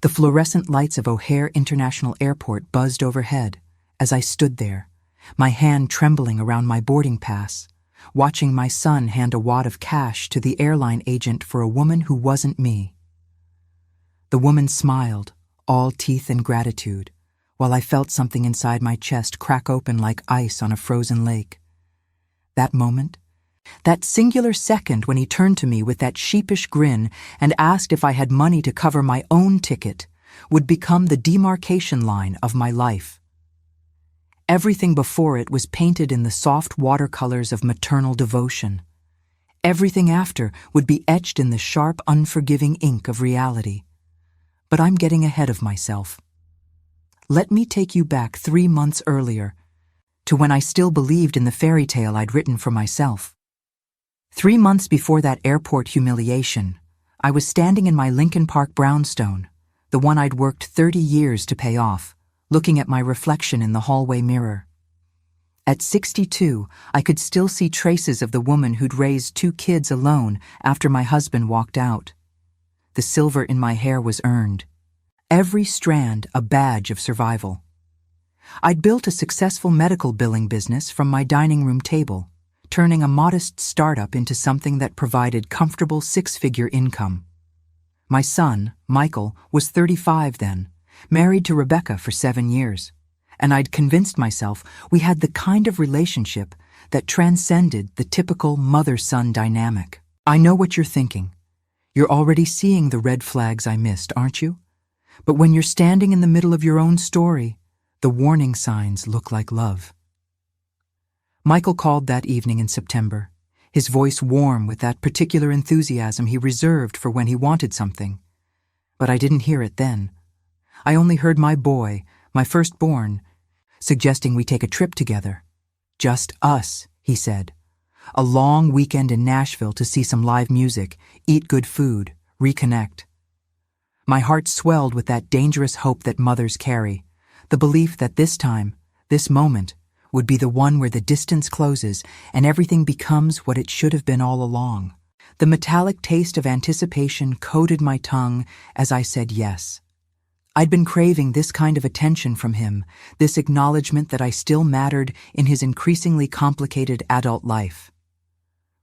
The fluorescent lights of O'Hare International Airport buzzed overhead as I stood there, my hand trembling around my boarding pass, watching my son hand a wad of cash to the airline agent for a woman who wasn't me. The woman smiled, all teeth and gratitude, while I felt something inside my chest crack open like ice on a frozen lake. That moment, that singular second when he turned to me with that sheepish grin and asked if I had money to cover my own ticket, would become the demarcation line of my life. Everything before it was painted in the soft watercolors of maternal devotion. Everything after would be etched in the sharp, unforgiving ink of reality. But I'm getting ahead of myself. Let me take you back 3 months earlier, to when I still believed in the fairy tale I'd written for myself. 3 months before that airport humiliation, I was standing in my Lincoln Park brownstone, the one I'd worked 30 years to pay off, looking at my reflection in the hallway mirror. At 62, I could still see traces of the woman who'd raised 2 kids alone after my husband walked out. The silver in my hair was earned, every strand a badge of survival. I'd built a successful medical billing business from my dining room table, turning a modest startup into something that provided comfortable 6-figure income. My son, Michael, was 35 then, married to Rebecca for 7 years, and I'd convinced myself we had the kind of relationship that transcended the typical mother-son dynamic. I know what you're thinking. You're already seeing the red flags I missed, aren't you? But when you're standing in the middle of your own story, the warning signs look like love. Michael called that evening in September, his voice warm with that particular enthusiasm he reserved for when he wanted something. But I didn't hear it then. I only heard my boy, my firstborn, suggesting we take a trip together. Just us, he said. A long weekend in Nashville to see some live music, eat good food, reconnect. My heart swelled with that dangerous hope that mothers carry, the belief that this time, this moment, would be the one where the distance closes and everything becomes what it should have been all along. The metallic taste of anticipation coated my tongue as I said yes. I'd been craving this kind of attention from him, this acknowledgement that I still mattered in his increasingly complicated adult life.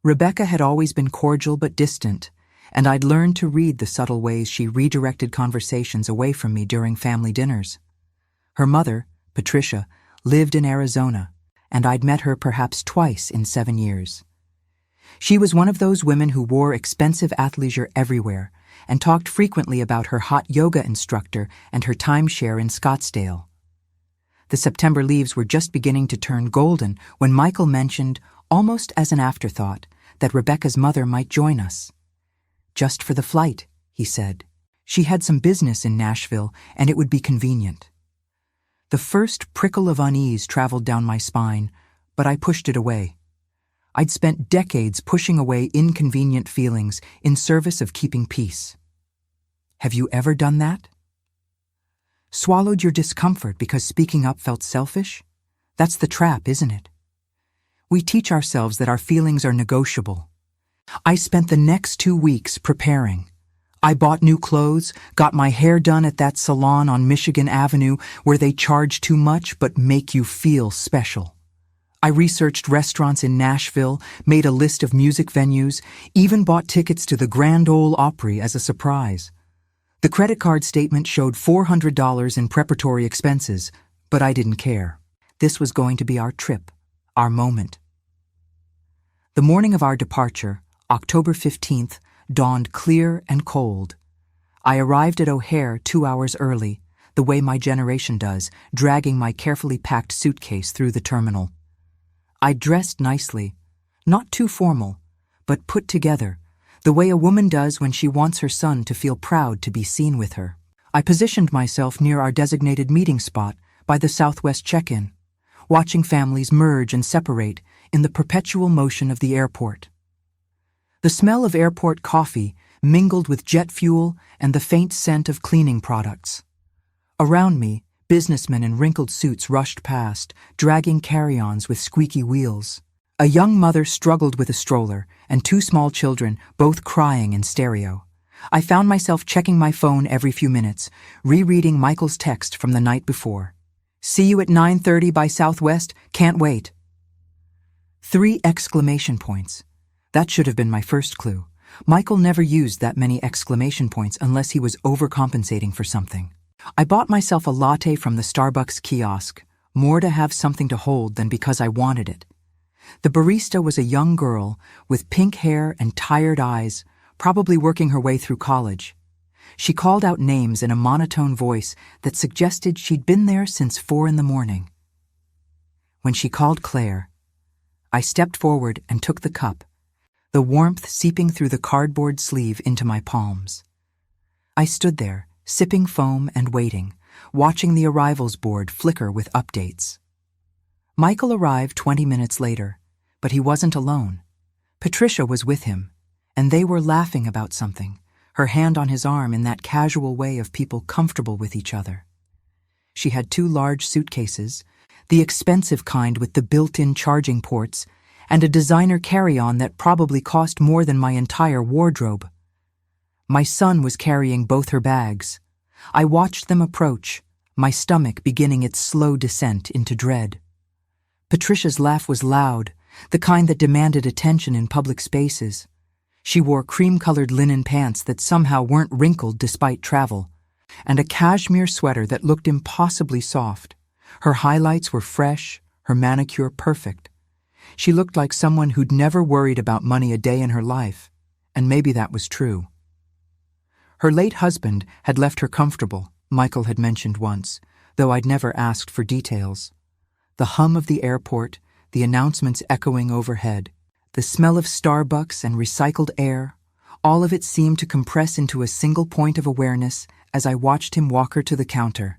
Rebecca had always been cordial but distant, and I'd learned to read the subtle ways she redirected conversations away from me during family dinners. Her mother, Patricia, lived in Arizona, and I'd met her perhaps twice in 7 years. She was one of those women who wore expensive athleisure everywhere and talked frequently about her hot yoga instructor and her timeshare in Scottsdale. The September leaves were just beginning to turn golden when Michael mentioned, almost as an afterthought, that Rebecca's mother might join us. Just for the flight, he said. She had some business in Nashville, and it would be convenient. The first prickle of unease traveled down my spine, but I pushed it away. I'd spent decades pushing away inconvenient feelings in service of keeping peace. Have you ever done that? Swallowed your discomfort because speaking up felt selfish? That's the trap, isn't it? We teach ourselves that our feelings are negotiable. I spent the next 2 weeks preparing. I bought new clothes, got my hair done at that salon on Michigan Avenue where they charge too much but make you feel special. I researched restaurants in Nashville, made a list of music venues, even bought tickets to the Grand Ole Opry as a surprise. The credit card statement showed $400 in preparatory expenses, but I didn't care. This was going to be our trip, our moment. The morning of our departure, October 15th, dawned clear and cold. I arrived at O'Hare 2 hours early, the way my generation does, dragging my carefully packed suitcase through the terminal. I dressed nicely, not too formal, but put together, the way a woman does when she wants her son to feel proud to be seen with her. I positioned myself near our designated meeting spot by the Southwest check-in, watching families merge and separate in the perpetual motion of the airport. The smell of airport coffee mingled with jet fuel and the faint scent of cleaning products. Around me, businessmen in wrinkled suits rushed past, dragging carry-ons with squeaky wheels. A young mother struggled with a stroller, and 2 small children, both crying in stereo. I found myself checking my phone every few minutes, rereading Michael's text from the night before. "See you at 9:30 by Southwest, can't wait." 3 exclamation points. That should have been my first clue. Michael never used that many exclamation points unless he was overcompensating for something. I bought myself a latte from the Starbucks kiosk, more to have something to hold than because I wanted it. The barista was a young girl with pink hair and tired eyes, probably working her way through college. She called out names in a monotone voice that suggested she'd been there since 4 in the morning. When she called Claire, I stepped forward and took the cup, the warmth seeping through the cardboard sleeve into my palms. I stood there, sipping foam and waiting, watching the arrivals board flicker with updates. Michael arrived 20 minutes later, but he wasn't alone. Patricia was with him, and they were laughing about something, her hand on his arm in that casual way of people comfortable with each other. She had 2 large suitcases, the expensive kind with the built-in charging ports, and a designer carry-on that probably cost more than my entire wardrobe. My son was carrying both her bags. I watched them approach, my stomach beginning its slow descent into dread. Patricia's laugh was loud, the kind that demanded attention in public spaces. She wore cream-colored linen pants that somehow weren't wrinkled despite travel, and a cashmere sweater that looked impossibly soft. Her highlights were fresh, her manicure perfect. She looked like someone who'd never worried about money a day in her life, and maybe that was true. Her late husband had left her comfortable, Michael had mentioned once, though I'd never asked for details. The hum of the airport, the announcements echoing overhead, the smell of Starbucks and recycled air, all of it seemed to compress into a single point of awareness as I watched him walk her to the counter.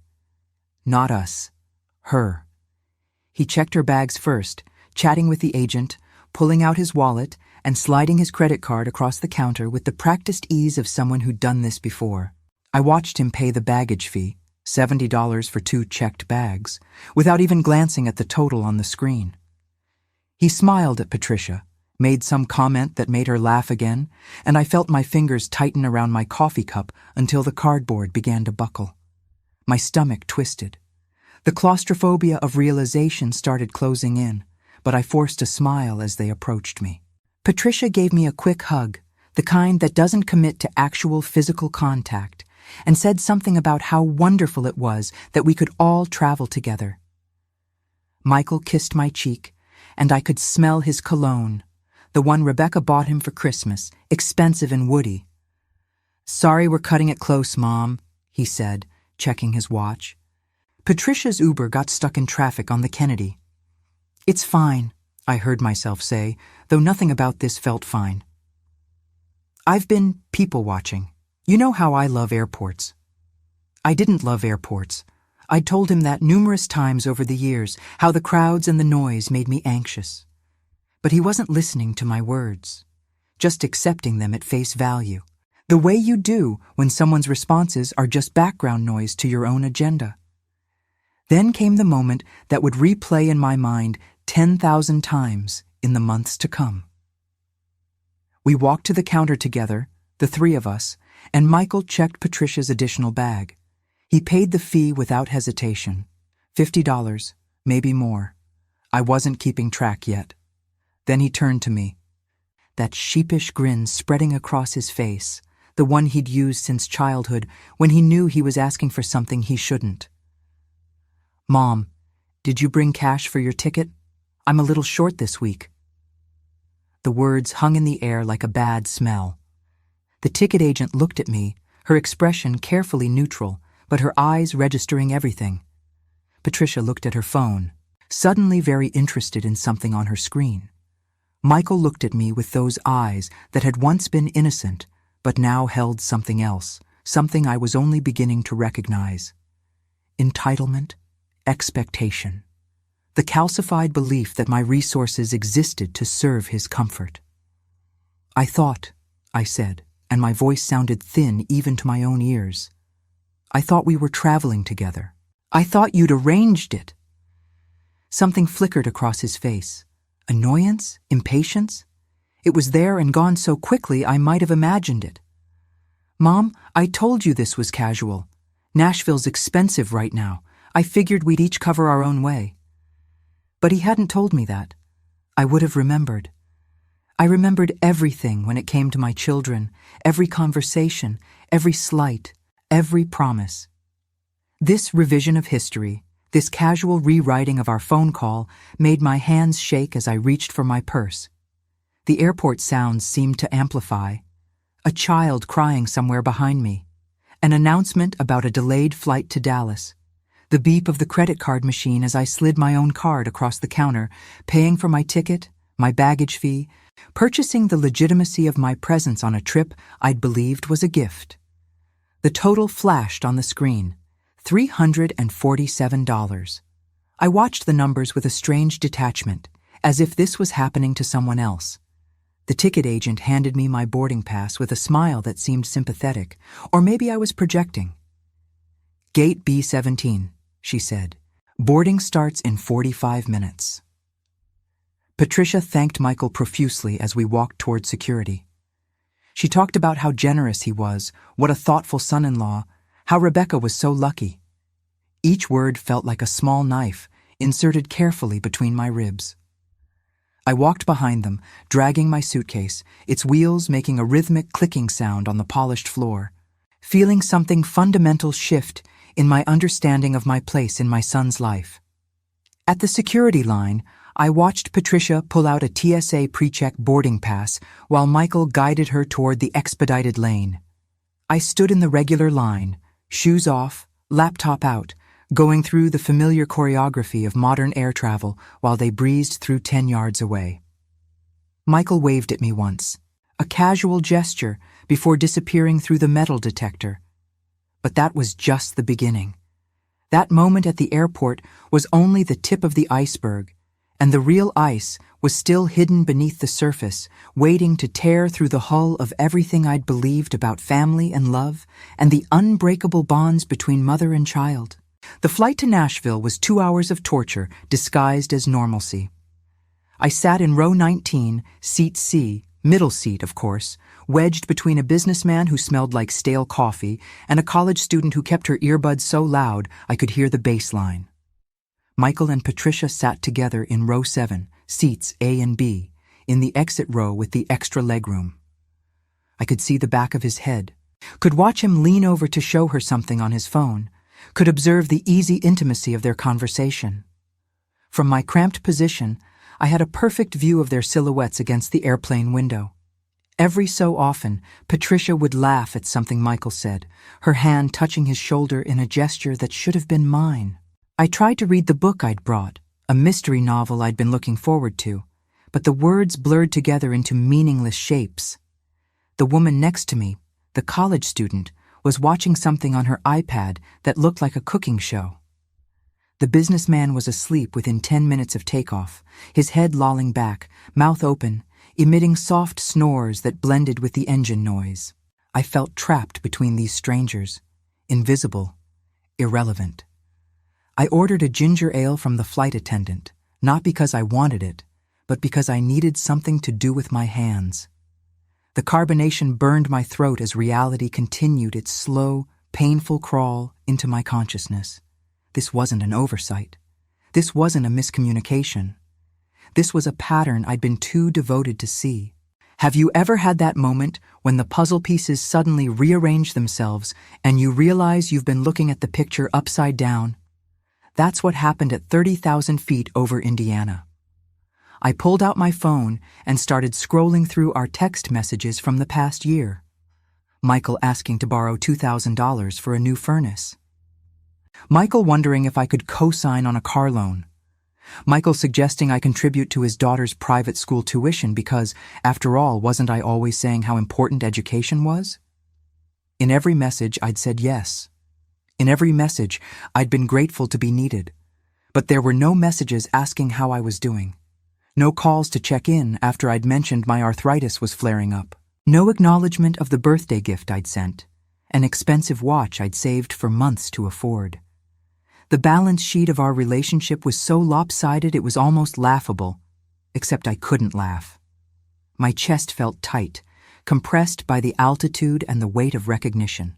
Not us. Her. He checked her bags first, chatting with the agent, pulling out his wallet, and sliding his credit card across the counter with the practiced ease of someone who'd done this before. I watched him pay the baggage fee, $70 for 2 checked bags, without even glancing at the total on the screen. He smiled at Patricia, made some comment that made her laugh again, and I felt my fingers tighten around my coffee cup until the cardboard began to buckle. My stomach twisted. The claustrophobia of realization started closing in, but I forced a smile as they approached me. Patricia gave me a quick hug, the kind that doesn't commit to actual physical contact, and said something about how wonderful it was that we could all travel together. Michael kissed my cheek, and I could smell his cologne, the one Rebecca bought him for Christmas, expensive and woody. "Sorry we're cutting it close, Mom," he said, checking his watch. Patricia's Uber got stuck in traffic on the Kennedy. "It's fine," I heard myself say, though nothing about this felt fine. I've been people-watching. You know how I love airports. I didn't love airports. I'd told him that numerous times over the years, how the crowds and the noise made me anxious. But he wasn't listening to my words, just accepting them at face value, the way you do when someone's responses are just background noise to your own agenda. Then came the moment that would replay in my mind 10,000 times in the months to come. We walked to the counter together, the 3 of us, and Michael checked Patricia's additional bag. He paid the fee without hesitation. $50, maybe more. I wasn't keeping track yet. Then he turned to me. That sheepish grin spreading across his face, the one he'd used since childhood when he knew he was asking for something he shouldn't. "Mom, did you bring cash for your ticket? I'm a little short this week." The words hung in the air like a bad smell. The ticket agent looked at me, her expression carefully neutral, but her eyes registering everything. Patricia looked at her phone, suddenly very interested in something on her screen. Michael looked at me with those eyes that had once been innocent, but now held something else, something I was only beginning to recognize. Entitlement, expectation. The calcified belief that my resources existed to serve his comfort. "I thought," I said, and my voice sounded thin even to my own ears. "I thought we were traveling together. I thought you'd arranged it." Something flickered across his face. Annoyance? Impatience? It was there and gone so quickly I might have imagined it. "Mom, I told you this was casual. Nashville's expensive right now. I figured we'd each cover our own way." But he hadn't told me that. I would have remembered. I remembered everything when it came to my children, every conversation, every slight, every promise. This revision of history, this casual rewriting of our phone call, made my hands shake as I reached for my purse. The airport sounds seemed to amplify. A child crying somewhere behind me. An announcement about a delayed flight to Dallas. The beep of the credit card machine as I slid my own card across the counter, paying for my ticket, my baggage fee, purchasing the legitimacy of my presence on a trip I'd believed was a gift. The total flashed on the screen, $347. I watched the numbers with a strange detachment, as if this was happening to someone else. The ticket agent handed me my boarding pass with a smile that seemed sympathetic, or maybe I was projecting. "Gate B17, she said. "Boarding starts in 45 minutes. Patricia thanked Michael profusely as we walked toward security. She talked about how generous he was, what a thoughtful son-in-law, how Rebecca was so lucky. Each word felt like a small knife, inserted carefully between my ribs. I walked behind them, dragging my suitcase, its wheels making a rhythmic clicking sound on the polished floor, feeling something fundamental shift in my understanding of my place in my son's life. At the security line, I watched Patricia pull out a TSA pre-check boarding pass while Michael guided her toward the expedited lane. I stood in the regular line, shoes off, laptop out, going through the familiar choreography of modern air travel while they breezed through 10 yards away. Michael waved at me once, a casual gesture before disappearing through the metal detector. But that was just the beginning. That moment at the airport was only the tip of the iceberg, and the real ice was still hidden beneath the surface, waiting to tear through the hull of everything I'd believed about family and love and the unbreakable bonds between mother and child. The flight to Nashville was 2 hours of torture disguised as normalcy. I sat in row 19, seat C, middle seat, of course, wedged between a businessman who smelled like stale coffee and a college student who kept her earbuds so loud I could hear the bass line. Michael and Patricia sat together in row 7, seats A and B, in the exit row with the extra legroom. I could see the back of his head, could watch him lean over to show her something on his phone, could observe the easy intimacy of their conversation. From my cramped position, I had a perfect view of their silhouettes against the airplane window. Every so often, Patricia would laugh at something Michael said, her hand touching his shoulder in a gesture that should have been mine. I tried to read the book I'd brought, a mystery novel I'd been looking forward to, but the words blurred together into meaningless shapes. The woman next to me, the college student, was watching something on her iPad that looked like a cooking show. The businessman was asleep within 10 minutes of takeoff, his head lolling back, mouth open, emitting soft snores that blended with the engine noise. I felt trapped between these strangers, invisible, irrelevant. I ordered a ginger ale from the flight attendant, not because I wanted it, but because I needed something to do with my hands. The carbonation burned my throat as reality continued its slow, painful crawl into my consciousness. This wasn't an oversight. This wasn't a miscommunication. This was a pattern I'd been too devoted to see. Have you ever had that moment when the puzzle pieces suddenly rearrange themselves and you realize you've been looking at the picture upside down? That's what happened at 30,000 feet over Indiana. I pulled out my phone and started scrolling through our text messages from the past year. Michael asking to borrow $2,000 for a new furnace. Michael wondering if I could co-sign on a car loan. Michael suggesting I contribute to his daughter's private school tuition because, after all, wasn't I always saying how important education was? In every message, I'd said yes. In every message, I'd been grateful to be needed. But there were no messages asking how I was doing. No calls to check in after I'd mentioned my arthritis was flaring up. No acknowledgement of the birthday gift I'd sent, an expensive watch I'd saved for months to afford. The balance sheet of our relationship was so lopsided it was almost laughable, except I couldn't laugh. My chest felt tight, compressed by the altitude and the weight of recognition.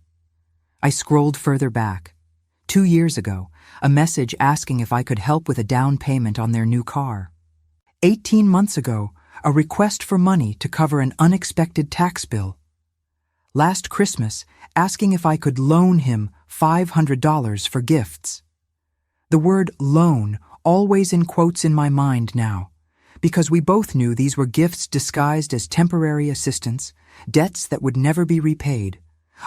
I scrolled further back. 2 years ago, a message asking if I could help with a down payment on their new car. 18 months ago, a request for money to cover an unexpected tax bill. Last Christmas, asking if I could loan him $500 for gifts. The word loan always in quotes in my mind now, because we both knew these were gifts disguised as temporary assistance, debts that would never be repaid,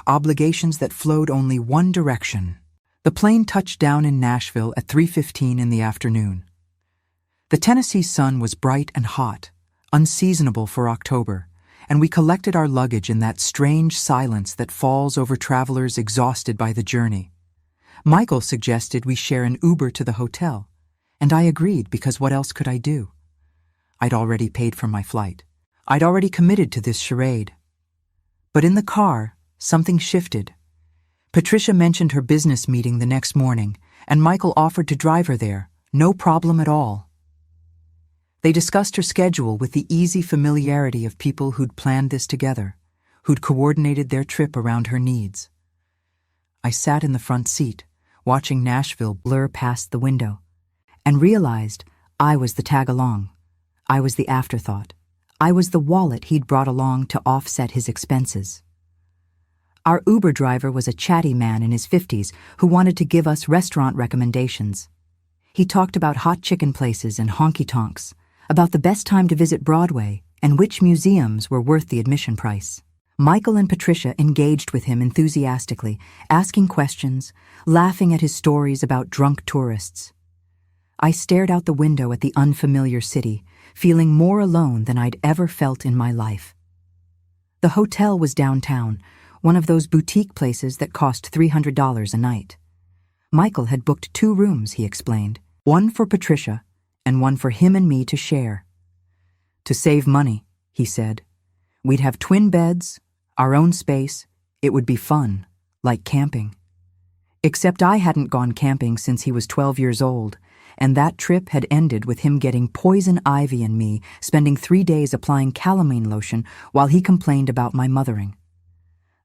obligations that flowed only one direction. The plane touched down in Nashville at 3:15 in the afternoon. The Tennessee sun was bright and hot, unseasonable for October, and we collected our luggage in that strange silence that falls over travelers exhausted by the journey. Michael suggested we share an Uber to the hotel, and I agreed because what else could I do? I'd already paid for my flight. I'd already committed to this charade. But in the car, something shifted. Patricia mentioned her business meeting the next morning, and Michael offered to drive her there, no problem at all. They discussed her schedule with the easy familiarity of people who'd planned this together, who'd coordinated their trip around her needs. I sat in the front seat, watching Nashville blur past the window, and realized I was the tag-along. I was the afterthought. I was the wallet he'd brought along to offset his expenses. Our Uber driver was a chatty man in his 50s who wanted to give us restaurant recommendations. He talked about hot chicken places and honky-tonks, about the best time to visit Broadway and which museums were worth the admission price. Michael and Patricia engaged with him enthusiastically, asking questions, laughing at his stories about drunk tourists. I stared out the window at the unfamiliar city, feeling more alone than I'd ever felt in my life. The hotel was downtown, one of those boutique places that cost $300 a night. Michael had booked 2 rooms, he explained, one for Patricia and one for him and me to share. To save money, he said. We'd have twin beds, our own space. It would be fun, like camping. Except I hadn't gone camping since he was 12 years old, and that trip had ended with him getting poison ivy in me, spending 3 days applying calamine lotion while he complained about my mothering.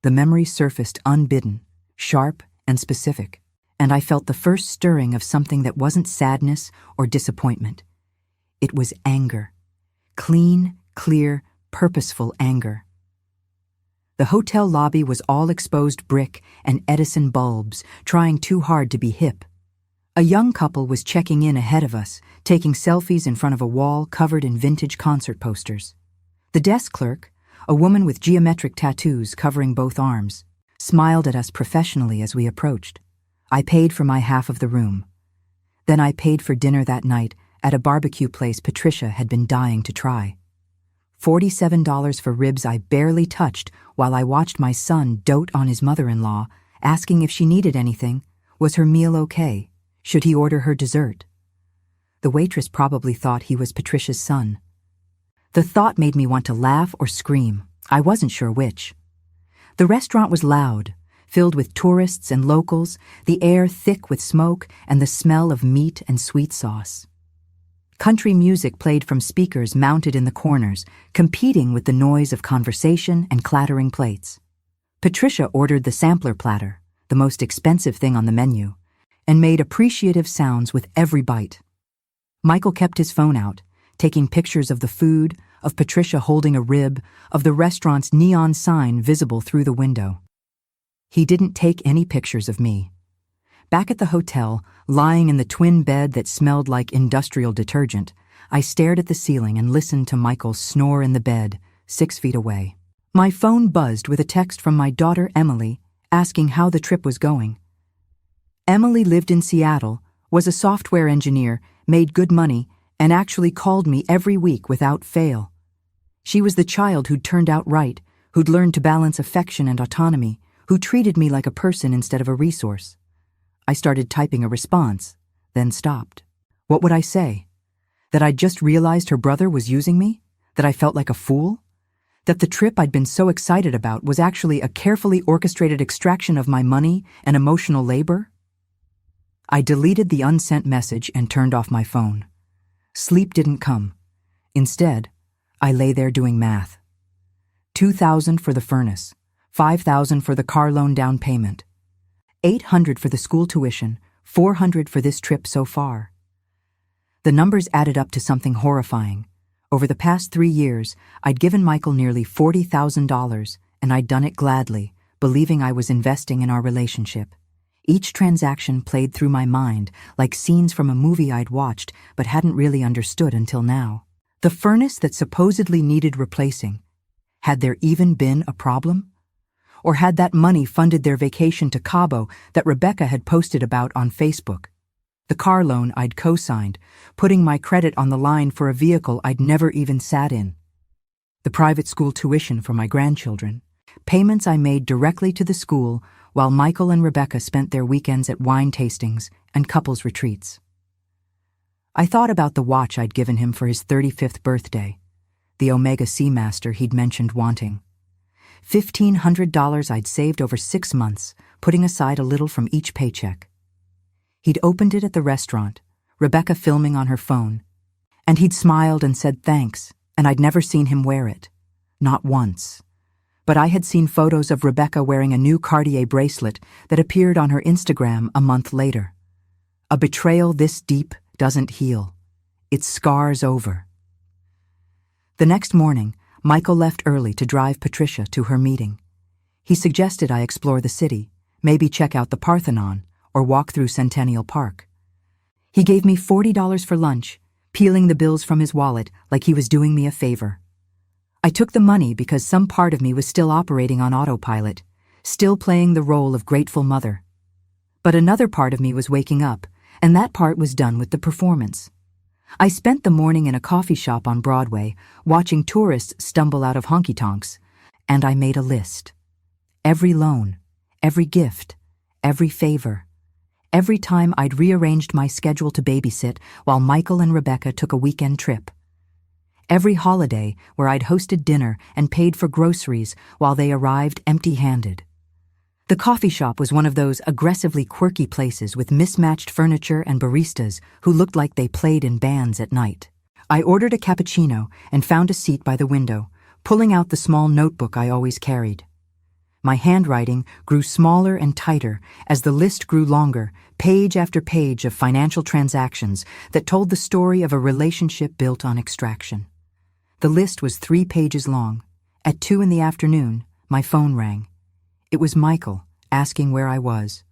The memory surfaced unbidden, sharp and specific, and I felt the first stirring of something that wasn't sadness or disappointment. It was anger. Clean, clear, purposeful anger. The hotel lobby was all exposed brick and Edison bulbs, trying too hard to be hip. A young couple was checking in ahead of us, taking selfies in front of a wall covered in vintage concert posters. The desk clerk, a woman with geometric tattoos covering both arms, smiled at us professionally as we approached. I paid for my half of the room. Then I paid for dinner that night at a barbecue place Patricia had been dying to try. $47 for ribs I barely touched while I watched my son dote on his mother-in-law, asking if she needed anything. Was her meal okay? Should he order her dessert? The waitress probably thought he was Patricia's son. The thought made me want to laugh or scream. I wasn't sure which. The restaurant was loud, filled with tourists and locals, the air thick with smoke and the smell of meat and sweet sauce. Country music played from speakers mounted in the corners, competing with the noise of conversation and clattering plates. Patricia ordered the sampler platter, the most expensive thing on the menu, and made appreciative sounds with every bite. Michael kept his phone out, taking pictures of the food, of Patricia holding a rib, of the restaurant's neon sign visible through the window. He didn't take any pictures of me. Back at the hotel, lying in the twin bed that smelled like industrial detergent, I stared at the ceiling and listened to Michael snore in the bed, 6 feet away. My phone buzzed with a text from my daughter Emily, asking how the trip was going. Emily lived in Seattle, was a software engineer, made good money, and actually called me every week without fail. She was the child who'd turned out right, who'd learned to balance affection and autonomy, who treated me like a person instead of a resource. I started typing a response, then stopped. What would I say? That I'd just realized her brother was using me? That I felt like a fool? That the trip I'd been so excited about was actually a carefully orchestrated extraction of my money and emotional labor? I deleted the unsent message and turned off my phone. Sleep didn't come. Instead, I lay there doing math. $2,000 for the furnace, $5,000 for the car loan down payment, $800 for the school tuition, $400 for this trip so far. The numbers added up to something horrifying. Over the past 3 years, I'd given Michael nearly $40,000, and I'd done it gladly, believing I was investing in our relationship. Each transaction played through my mind like scenes from a movie I'd watched but hadn't really understood until now. The furnace that supposedly needed replacing. Had there even been a problem? Or had that money funded their vacation to Cabo that Rebecca had posted about on Facebook? The car loan I'd co-signed, putting my credit on the line for a vehicle I'd never even sat in. The private school tuition for my grandchildren. Payments I made directly to the school while Michael and Rebecca spent their weekends at wine tastings and couples retreats. I thought about the watch I'd given him for his 35th birthday, the Omega Seamaster he'd mentioned wanting. $1,500 I'd saved over 6 months, putting aside a little from each paycheck. He'd opened it at the restaurant, Rebecca filming on her phone, and he'd smiled and said thanks, and I'd never seen him wear it. Not once. But I had seen photos of Rebecca wearing a new Cartier bracelet that appeared on her Instagram a month later. A betrayal this deep doesn't heal. It scars over. The next morning, Michael left early to drive Patricia to her meeting. He suggested I explore the city, maybe check out the Parthenon, or walk through Centennial Park. He gave me $40 for lunch, peeling the bills from his wallet like he was doing me a favor. I took the money because some part of me was still operating on autopilot, still playing the role of grateful mother. But another part of me was waking up, and that part was done with the performance. I spent the morning in a coffee shop on Broadway, watching tourists stumble out of honky-tonks, and I made a list. Every loan, every gift, every favor. Every time I'd rearranged my schedule to babysit while Michael and Rebecca took a weekend trip. Every holiday where I'd hosted dinner and paid for groceries while they arrived empty-handed. The coffee shop was one of those aggressively quirky places with mismatched furniture and baristas who looked like they played in bands at night. I ordered a cappuccino and found a seat by the window, pulling out the small notebook I always carried. My handwriting grew smaller and tighter as the list grew longer, page after page of financial transactions that told the story of a relationship built on extraction. The list was 3 pages long. At 2 in the afternoon, my phone rang. It was Michael, asking where I was.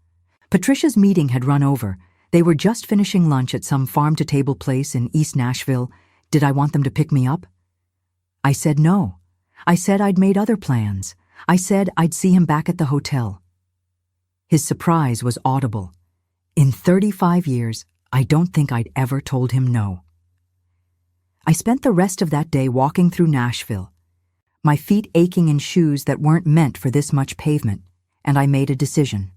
Patricia's meeting had run over. They were just finishing lunch at some farm-to-table place in East Nashville. Did I want them to pick me up? I said no. I said I'd made other plans. I said I'd see him back at the hotel. His surprise was audible. In 35 years, I don't think I'd ever told him no. I spent the rest of that day walking through Nashville, my feet aching in shoes that weren't meant for this much pavement, and I made a decision.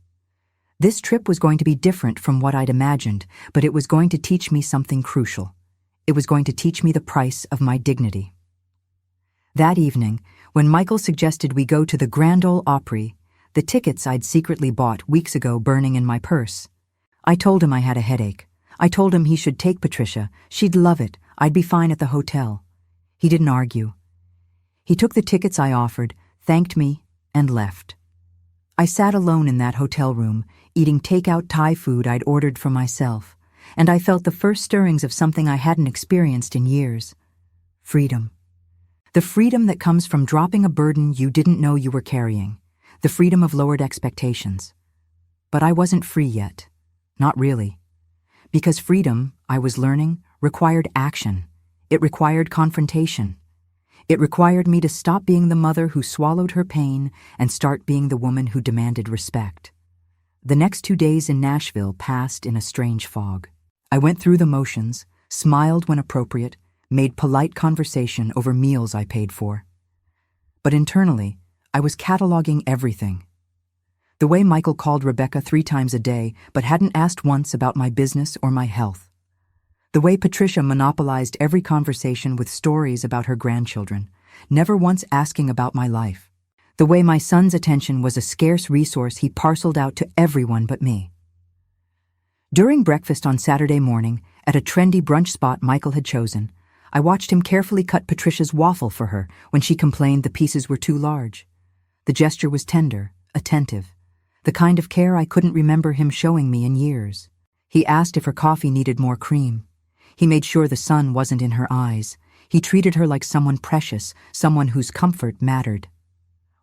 This trip was going to be different from what I'd imagined, but it was going to teach me something crucial. It was going to teach me the price of my dignity. That evening, when Michael suggested we go to the Grand Ole Opry, the tickets I'd secretly bought weeks ago burning in my purse, I told him I had a headache. I told him he should take Patricia. She'd love it. I'd be fine at the hotel. He didn't argue. He took the tickets I offered, thanked me, and left. I sat alone in that hotel room, eating takeout Thai food I'd ordered for myself, and I felt the first stirrings of something I hadn't experienced in years. Freedom. The freedom that comes from dropping a burden you didn't know you were carrying. The freedom of lowered expectations. But I wasn't free yet. Not really. Because freedom, I was learning, required action. It required confrontation. It required me to stop being the mother who swallowed her pain and start being the woman who demanded respect. The next 2 days in Nashville passed in a strange fog. I went through the motions, smiled when appropriate, made polite conversation over meals I paid for. But internally, I was cataloging everything. The way Michael called Rebecca 3 times a day but hadn't asked once about my business or my health. The way Patricia monopolized every conversation with stories about her grandchildren, never once asking about my life. The way my son's attention was a scarce resource he parceled out to everyone but me. During breakfast on Saturday morning, at a trendy brunch spot Michael had chosen, I watched him carefully cut Patricia's waffle for her when she complained the pieces were too large. The gesture was tender, attentive, the kind of care I couldn't remember him showing me in years. He asked if her coffee needed more cream. He made sure the sun wasn't in her eyes. He treated her like someone precious, someone whose comfort mattered.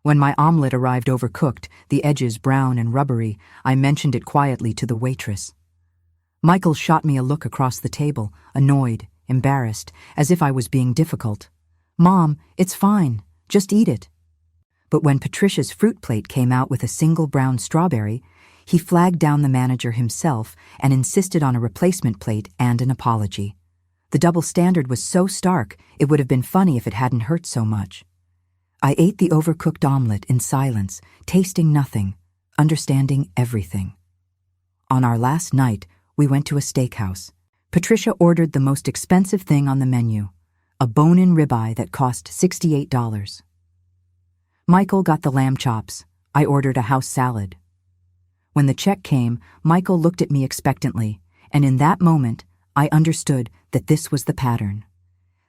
When my omelet arrived overcooked, the edges brown and rubbery, I mentioned it quietly to the waitress. Michael shot me a look across the table, annoyed, embarrassed, as if I was being difficult. "Mom, it's fine. Just eat it." But when Patricia's fruit plate came out with a single brown strawberry, he flagged down the manager himself and insisted on a replacement plate and an apology. The double standard was so stark, it would have been funny if it hadn't hurt so much. I ate the overcooked omelet in silence, tasting nothing, understanding everything. On our last night, we went to a steakhouse. Patricia ordered the most expensive thing on the menu, a bone-in ribeye that cost $68. Michael got the lamb chops. I ordered a house salad. When the check came, Michael looked at me expectantly, and in that moment, I understood that this was the pattern.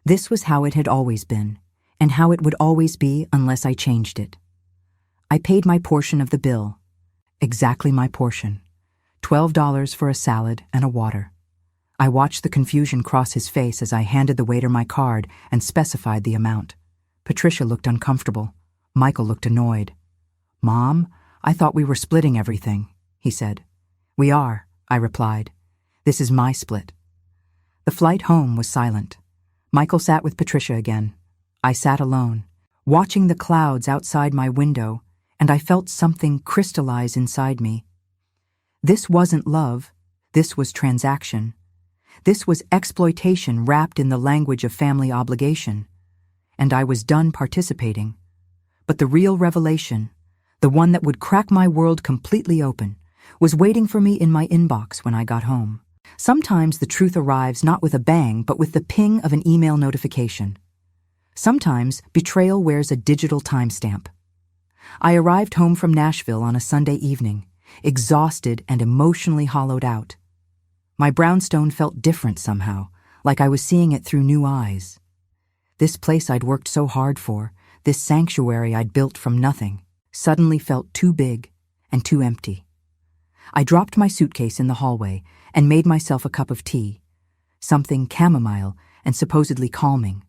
This was how it had always been, and how it would always be unless I changed it. I paid my portion of the bill. Exactly my portion. $12 for a salad and a water. I watched the confusion cross his face as I handed the waiter my card and specified the amount. Patricia looked uncomfortable. Michael looked annoyed. "Mom, I thought we were splitting everything," he said. "We are," I replied. "This is my split." The flight home was silent. Michael sat with Patricia again. I sat alone, watching the clouds outside my window, and I felt something crystallize inside me. This wasn't love. This was transaction. This was exploitation wrapped in the language of family obligation. And I was done participating. But the real revelation, the one that would crack my world completely open, was waiting for me in my inbox when I got home. Sometimes the truth arrives not with a bang, but with the ping of an email notification. Sometimes betrayal wears a digital timestamp. I arrived home from Nashville on a Sunday evening, exhausted and emotionally hollowed out. My brownstone felt different somehow, like I was seeing it through new eyes. This place I'd worked so hard for, this sanctuary I'd built from nothing, suddenly felt too big and too empty. I dropped my suitcase in the hallway and made myself a cup of tea, something chamomile and supposedly calming,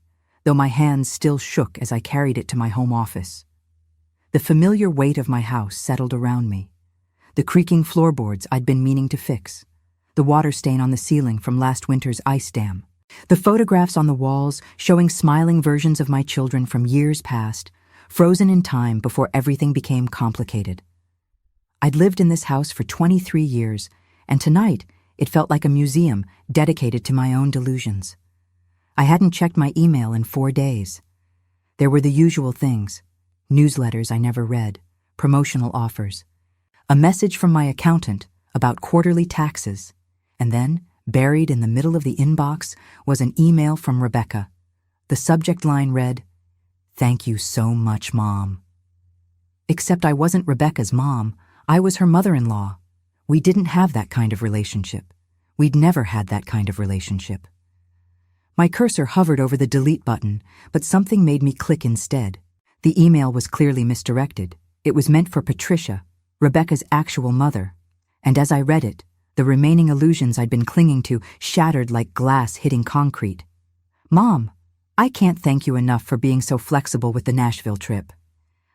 though my hands still shook as I carried it to my home office. The familiar weight of my house settled around me. The creaking floorboards I'd been meaning to fix, the water stain on the ceiling from last winter's ice dam, the photographs on the walls showing smiling versions of my children from years past, frozen in time before everything became complicated. I'd lived in this house for 23 years, and tonight it felt like a museum dedicated to my own delusions. I hadn't checked my email in 4 days. There were the usual things: newsletters I never read, promotional offers, a message from my accountant about quarterly taxes, and then, buried in the middle of the inbox, was an email from Rebecca. The subject line read, "Thank you so much, Mom." Except I wasn't Rebecca's mom, I was her mother-in-law. We didn't have that kind of relationship. We'd never had that kind of relationship. My cursor hovered over the delete button, but something made me click instead. The email was clearly misdirected. It was meant for Patricia, Rebecca's actual mother. And as I read it, the remaining illusions I'd been clinging to shattered like glass hitting concrete. "Mom, I can't thank you enough for being so flexible with the Nashville trip.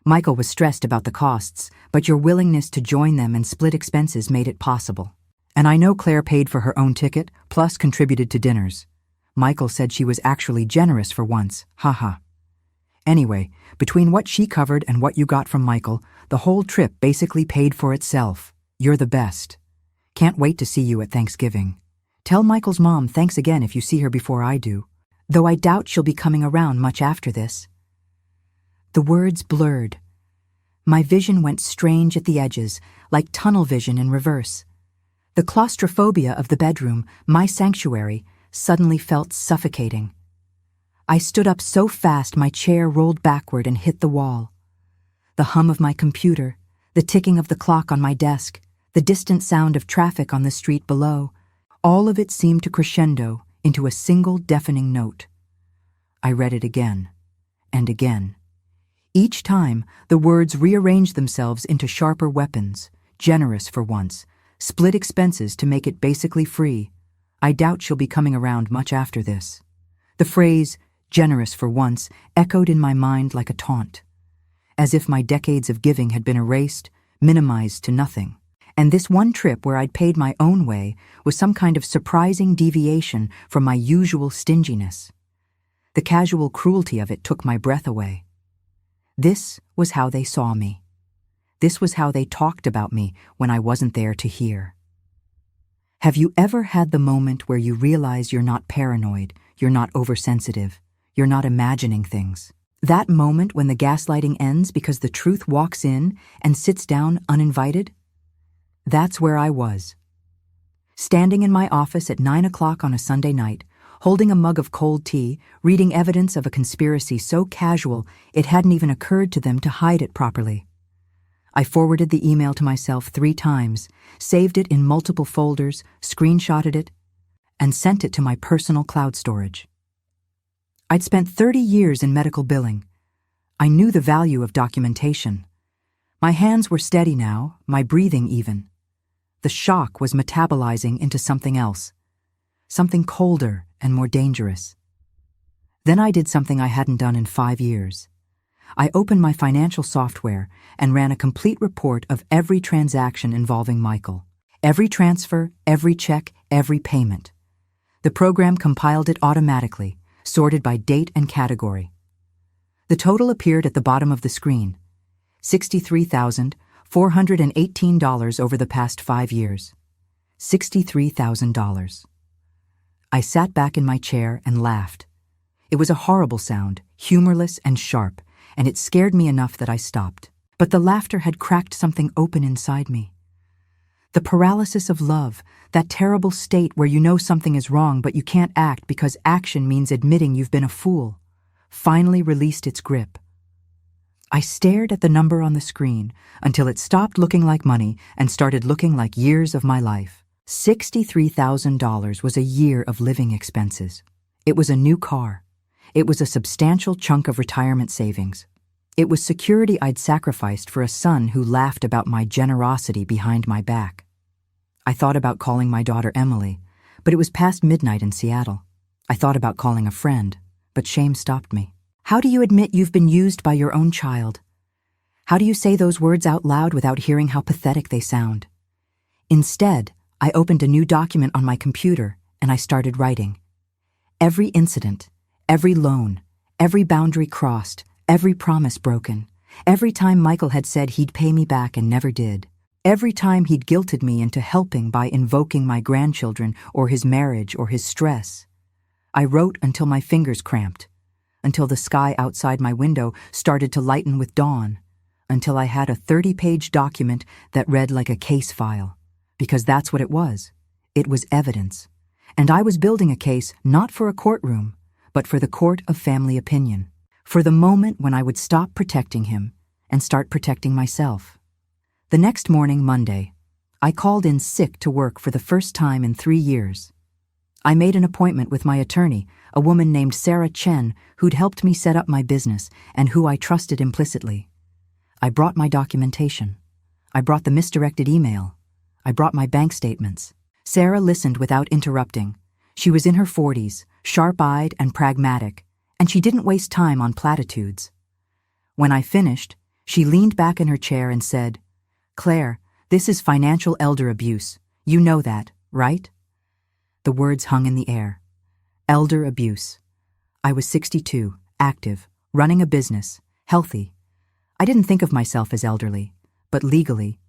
Michael was stressed about the costs, but your willingness to join them and split expenses made it possible. And I know Claire paid for her own ticket, plus contributed to dinners. Michael said she was actually generous for once, haha. Anyway, between what she covered and what you got from Michael, the whole trip basically paid for itself. You're the best. Can't wait to see you at Thanksgiving. Tell Michael's mom thanks again if you see her before I do, though I doubt she'll be coming around much after this." The words blurred. My vision went strange at the edges, like tunnel vision in reverse. The claustrophobia of the bedroom, my sanctuary, suddenly felt suffocating. I stood up so fast my chair rolled backward and hit the wall. The hum of my computer, the ticking of the clock on my desk, the distant sound of traffic on the street below, all of it seemed to crescendo into a single deafening note. I read it again and again. Each time, the words rearranged themselves into sharper weapons, generous for once, split expenses to make it basically free. I doubt she'll be coming around much after this. The phrase, generous for once, echoed in my mind like a taunt, as if my decades of giving had been erased, minimized to nothing. And this one trip where I'd paid my own way was some kind of surprising deviation from my usual stinginess. The casual cruelty of it took my breath away. This was how they saw me. This was how they talked about me when I wasn't there to hear. Have you ever had the moment where you realize you're not paranoid, you're not oversensitive, you're not imagining things? That moment when the gaslighting ends because the truth walks in and sits down uninvited? That's where I was. Standing in my office at 9 o'clock on a Sunday night, holding a mug of cold tea, reading evidence of a conspiracy so casual it hadn't even occurred to them to hide it properly. I forwarded the email to myself 3 times, saved it in multiple folders, screenshotted it, and sent it to my personal cloud storage. I'd spent 30 years in medical billing. I knew the value of documentation. My hands were steady now, my breathing even. The shock was metabolizing into something else, something colder and more dangerous. Then I did something I hadn't done in 5 years. I opened my financial software and ran a complete report of every transaction involving Michael. Every transfer, every check, every payment. The program compiled it automatically, sorted by date and category. The total appeared at the bottom of the screen: $63,418 over the past 5 years. $63,000. I sat back in my chair and laughed. It was a horrible sound, humorless and sharp, and it scared me enough that I stopped. But the laughter had cracked something open inside me. The paralysis of love, that terrible state where you know something is wrong but you can't act because action means admitting you've been a fool, finally released its grip. I stared at the number on the screen until it stopped looking like money and started looking like years of my life. $63,000 was a year of living expenses. It was a new car. It was a substantial chunk of retirement savings. It was security I'd sacrificed for a son who laughed about my generosity behind my back. I thought about calling my daughter Emily, but it was past midnight in Seattle. I thought about calling a friend, but shame stopped me. How do you admit you've been used by your own child? How do you say those words out loud without hearing how pathetic they sound? Instead, I opened a new document on my computer and I started writing. Every incident, every loan, every boundary crossed, every promise broken, every time Michael had said he'd pay me back and never did, every time he'd guilted me into helping by invoking my grandchildren or his marriage or his stress. I wrote until my fingers cramped, until the sky outside my window started to lighten with dawn, until I had a 30-page document that read like a case file, because that's what it was. It was evidence. And I was building a case not for a courtroom, but for the court of family opinion, for the moment when I would stop protecting him and start protecting myself. The next morning, Monday, I called in sick to work for the first time in 3 years. I made an appointment with my attorney, a woman named Sarah Chen, who'd helped me set up my business and who I trusted implicitly. I brought my documentation. I brought the misdirected email. I brought my bank statements. Sarah listened without interrupting. She was in her 40s, sharp-eyed and pragmatic, and she didn't waste time on platitudes. When I finished, she leaned back in her chair and said, "Claire, this is financial elder abuse. You know that, right?" The words hung in the air. Elder abuse. I was 62, active, running a business, healthy. I didn't think of myself as elderly, but legally,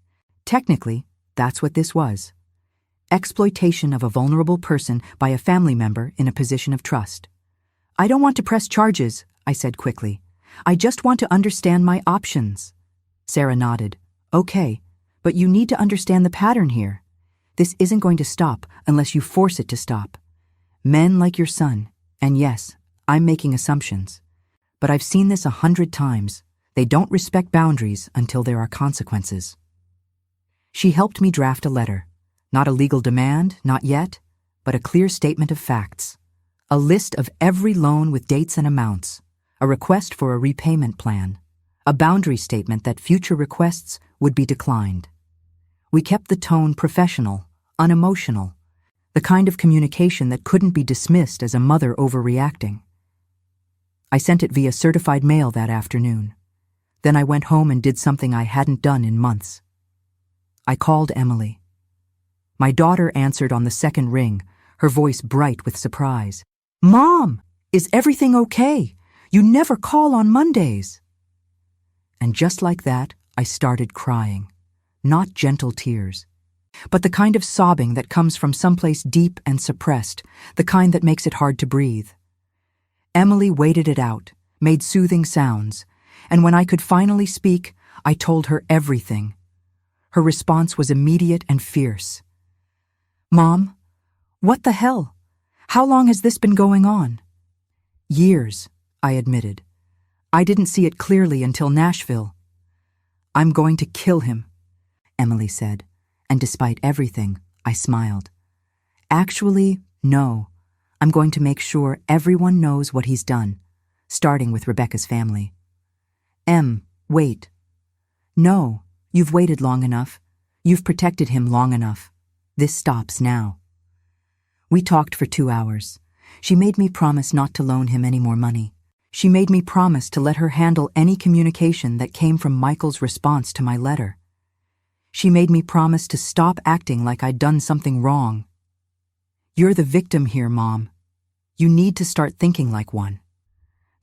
technically, that's what this was. Exploitation of a vulnerable person by a family member in a position of trust. "I don't want to press charges," I said quickly. "I just want to understand my options." Sarah nodded. "Okay, but you need to understand the pattern here. This isn't going to stop unless you force it to stop. Men like your son, and yes, I'm making assumptions, but I've seen this 100 times. They don't respect boundaries until there are consequences." She helped me draft a letter. Not a legal demand, not yet, but a clear statement of facts. A list of every loan with dates and amounts, a request for a repayment plan, a boundary statement that future requests would be declined. We kept the tone professional, unemotional, the kind of communication that couldn't be dismissed as a mother overreacting. I sent it via certified mail that afternoon. Then I went home and did something I hadn't done in months. I called Emily. My daughter answered on the second ring, her voice bright with surprise. "Mom, is everything okay? You never call on Mondays." And just like that, I started crying. Not gentle tears, but the kind of sobbing that comes from someplace deep and suppressed, the kind that makes it hard to breathe. Emily waited it out, made soothing sounds, and when I could finally speak, I told her everything. Her response was immediate and fierce. "Mom, what the hell? How long has this been going on?" "Years," I admitted. "I didn't see it clearly until Nashville." "I'm going to kill him," Emily said, and despite everything, I smiled. "Actually, no. I'm going to make sure everyone knows what he's done, starting with Rebecca's family." Wait. "No, you've waited long enough. You've protected him long enough. This stops now." We talked for 2 hours. She made me promise not to loan him any more money. She made me promise to let her handle any communication that came from Michael's response to my letter. She made me promise to stop acting like I'd done something wrong. "You're the victim here, Mom. You need to start thinking like one.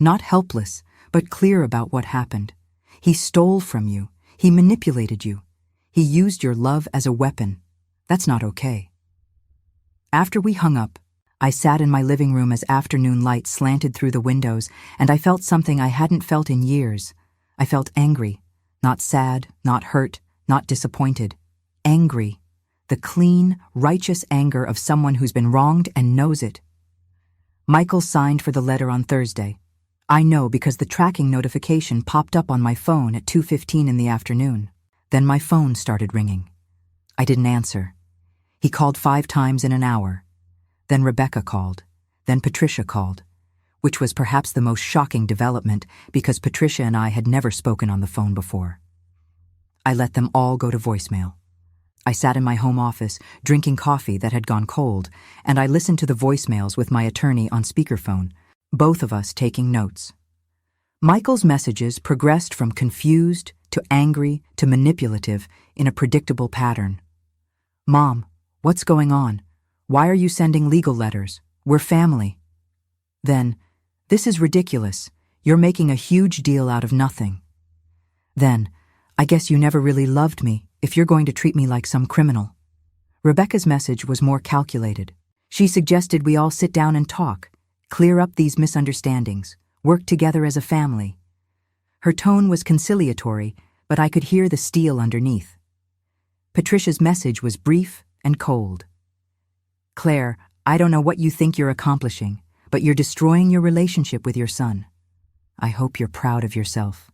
Not helpless, but clear about what happened. He stole from you. He manipulated you. He used your love as a weapon. That's not okay." After we hung up, I sat in my living room as afternoon light slanted through the windows, and I felt something I hadn't felt in years. I felt angry, not sad, not hurt, not disappointed. Angry. The clean, righteous anger of someone who's been wronged and knows it. Michael signed for the letter on Thursday. I know because the tracking notification popped up on my phone at 2:15 in the afternoon. Then my phone started ringing. I didn't answer. He called 5 times in an hour. Then Rebecca called. Then Patricia called, which was perhaps the most shocking development because Patricia and I had never spoken on the phone before. I let them all go to voicemail. I sat in my home office, drinking coffee that had gone cold, and I listened to the voicemails with my attorney on speakerphone, both of us taking notes. Michael's messages progressed from confused to angry to manipulative in a predictable pattern. "Mom, what's going on? Why are you sending legal letters? We're family." Then, "This is ridiculous. You're making a huge deal out of nothing." Then, "I guess you never really loved me if you're going to treat me like some criminal." Rebecca's message was more calculated. She suggested we all sit down and talk, clear up these misunderstandings, work together as a family. Her tone was conciliatory, but I could hear the steel underneath. Patricia's message was brief and cold. "Claire, I don't know what you think you're accomplishing, but you're destroying your relationship with your son. I hope you're proud of yourself."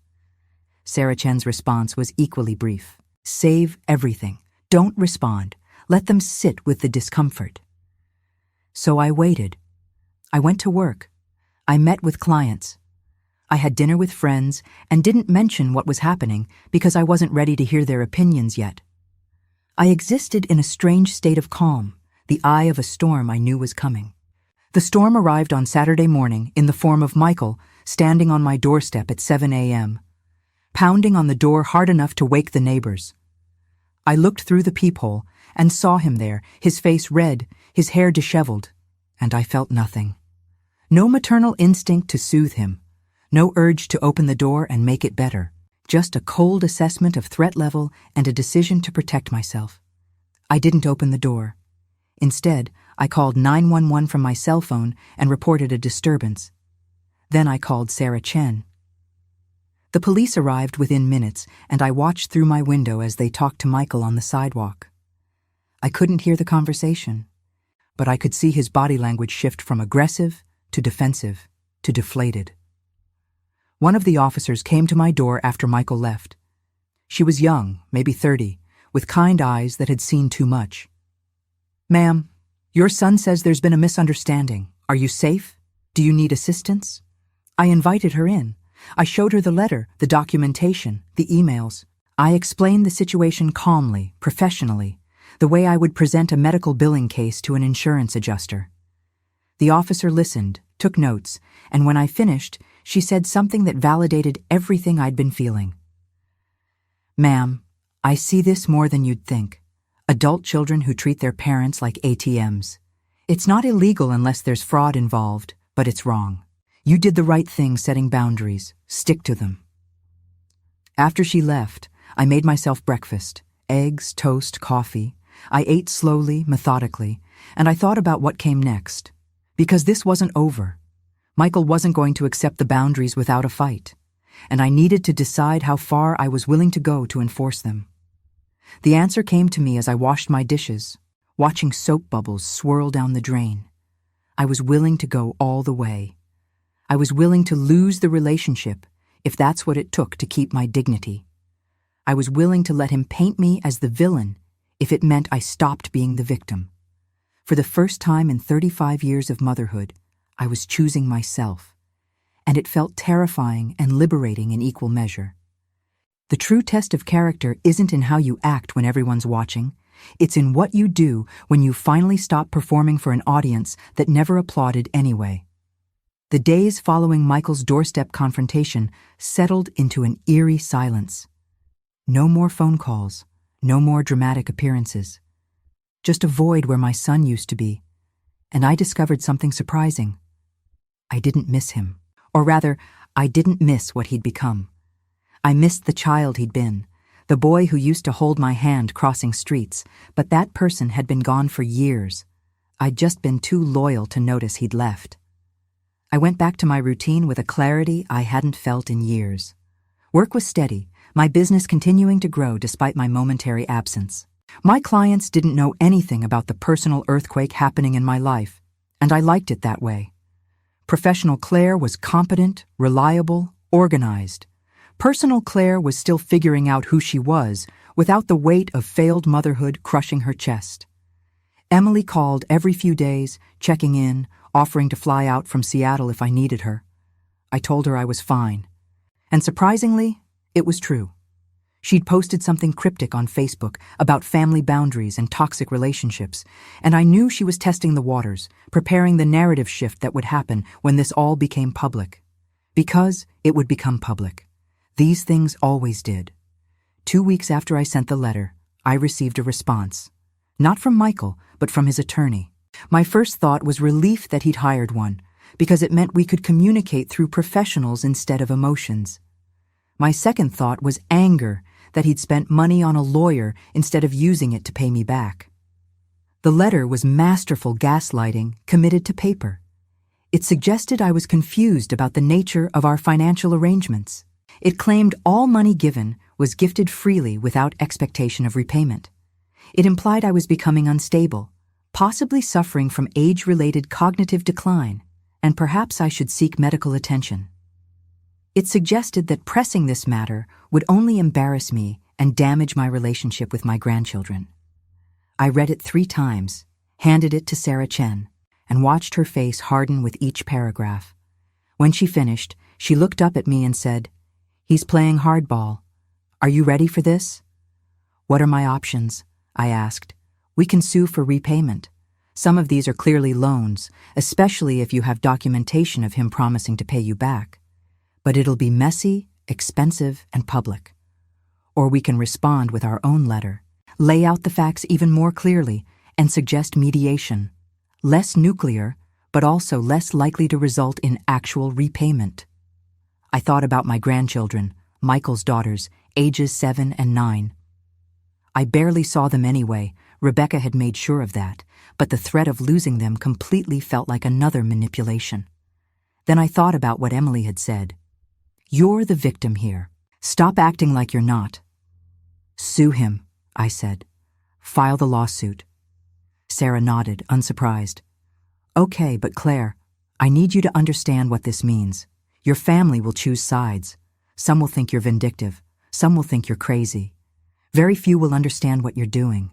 Sarah Chen's response was equally brief. "Save everything. Don't respond. Let them sit with the discomfort." So I waited. I went to work. I met with clients. I had dinner with friends and didn't mention what was happening because I wasn't ready to hear their opinions yet. I existed in a strange state of calm, the eye of a storm I knew was coming. The storm arrived on Saturday morning in the form of Michael standing on my doorstep at 7 a.m., pounding on the door hard enough to wake the neighbors. I looked through the peephole and saw him there, his face red, his hair disheveled, and I felt nothing. No maternal instinct to soothe him, no urge to open the door and make it better, just a cold assessment of threat level and a decision to protect myself. I didn't open the door. Instead, I called 911 from my cell phone and reported a disturbance. Then I called Sarah Chen. The police arrived within minutes, and I watched through my window as they talked to Michael on the sidewalk. I couldn't hear the conversation, but I could see his body language shift from aggressive to defensive to deflated. One of the officers came to my door after Michael left. She was young, maybe 30, with kind eyes that had seen too much. "Ma'am, your son says there's been a misunderstanding. Are you safe? Do you need assistance? I invited her in. I showed her the letter, the documentation, the emails. I explained the situation calmly, professionally, the way I would present a medical billing case to an insurance adjuster. The officer listened, took notes, and when I finished, she said something that validated everything I'd been feeling. Ma'am, I see this more than you'd think. Adult children who treat their parents like ATMs. It's not illegal unless there's fraud involved, but it's wrong. You did the right thing setting boundaries. Stick to them. After she left, I made myself breakfast. Eggs, toast, coffee. I ate slowly, methodically, and I thought about what came next. Because this wasn't over. Michael wasn't going to accept the boundaries without a fight, and I needed to decide how far I was willing to go to enforce them. The answer came to me as I washed my dishes, watching soap bubbles swirl down the drain. I was willing to go all the way. I was willing to lose the relationship if that's what it took to keep my dignity. I was willing to let him paint me as the villain if it meant I stopped being the victim. For the first time in 35 years of motherhood, I was choosing myself, and it felt terrifying and liberating in equal measure. The true test of character isn't in how you act when everyone's watching. It's in what you do when you finally stop performing for an audience that never applauded anyway. The days following Michael's doorstep confrontation settled into an eerie silence. No more phone calls, no more dramatic appearances. Just a void where my son used to be. And I discovered something surprising. I didn't miss him. Or rather, I didn't miss what he'd become. I missed the child he'd been, the boy who used to hold my hand crossing streets, but that person had been gone for years. I'd just been too loyal to notice he'd left. I went back to my routine with a clarity I hadn't felt in years. Work was steady, my business continuing to grow despite my momentary absence. My clients didn't know anything about the personal earthquake happening in my life, and I liked it that way. Professional Claire was competent, reliable, organized. Personal Claire was still figuring out who she was without the weight of failed motherhood crushing her chest. Emily called every few days, checking in, offering to fly out from Seattle if I needed her. I told her I was fine. And surprisingly, it was true. She'd posted something cryptic on Facebook about family boundaries and toxic relationships, and I knew she was testing the waters, preparing the narrative shift that would happen when this all became public. Because it would become public. These things always did. 2 weeks after I sent the letter, I received a response. Not from Michael, but from his attorney. My first thought was relief that he'd hired one, because it meant we could communicate through professionals instead of emotions. My second thought was anger that he'd spent money on a lawyer instead of using it to pay me back. The letter was masterful gaslighting committed to paper. It suggested I was confused about the nature of our financial arrangements. It claimed all money given was gifted freely without expectation of repayment. It implied I was becoming unstable, possibly suffering from age-related cognitive decline, and perhaps I should seek medical attention. It suggested that pressing this matter would only embarrass me and damage my relationship with my grandchildren. I read it 3 times, handed it to Sarah Chen, and watched her face harden with each paragraph. When she finished, she looked up at me and said, "He's playing hardball. Are you ready for this?" "What are my options?" I asked. "We can sue for repayment. Some of these are clearly loans, especially if you have documentation of him promising to pay you back. But it'll be messy, expensive, and public. Or we can respond with our own letter, lay out the facts even more clearly, and suggest mediation. Less nuclear, but also less likely to result in actual repayment." I thought about my grandchildren, Michael's daughters, ages 7 and 9. I barely saw them anyway. Rebecca had made sure of that, but the threat of losing them completely felt like another manipulation. Then I thought about what Emily had said. "You're the victim here. Stop acting like you're not." "Sue him," I said. "File the lawsuit." Sarah nodded, unsurprised. "Okay, but Claire, I need you to understand what this means. Your family will choose sides. Some will think you're vindictive. Some will think you're crazy. Very few will understand what you're doing."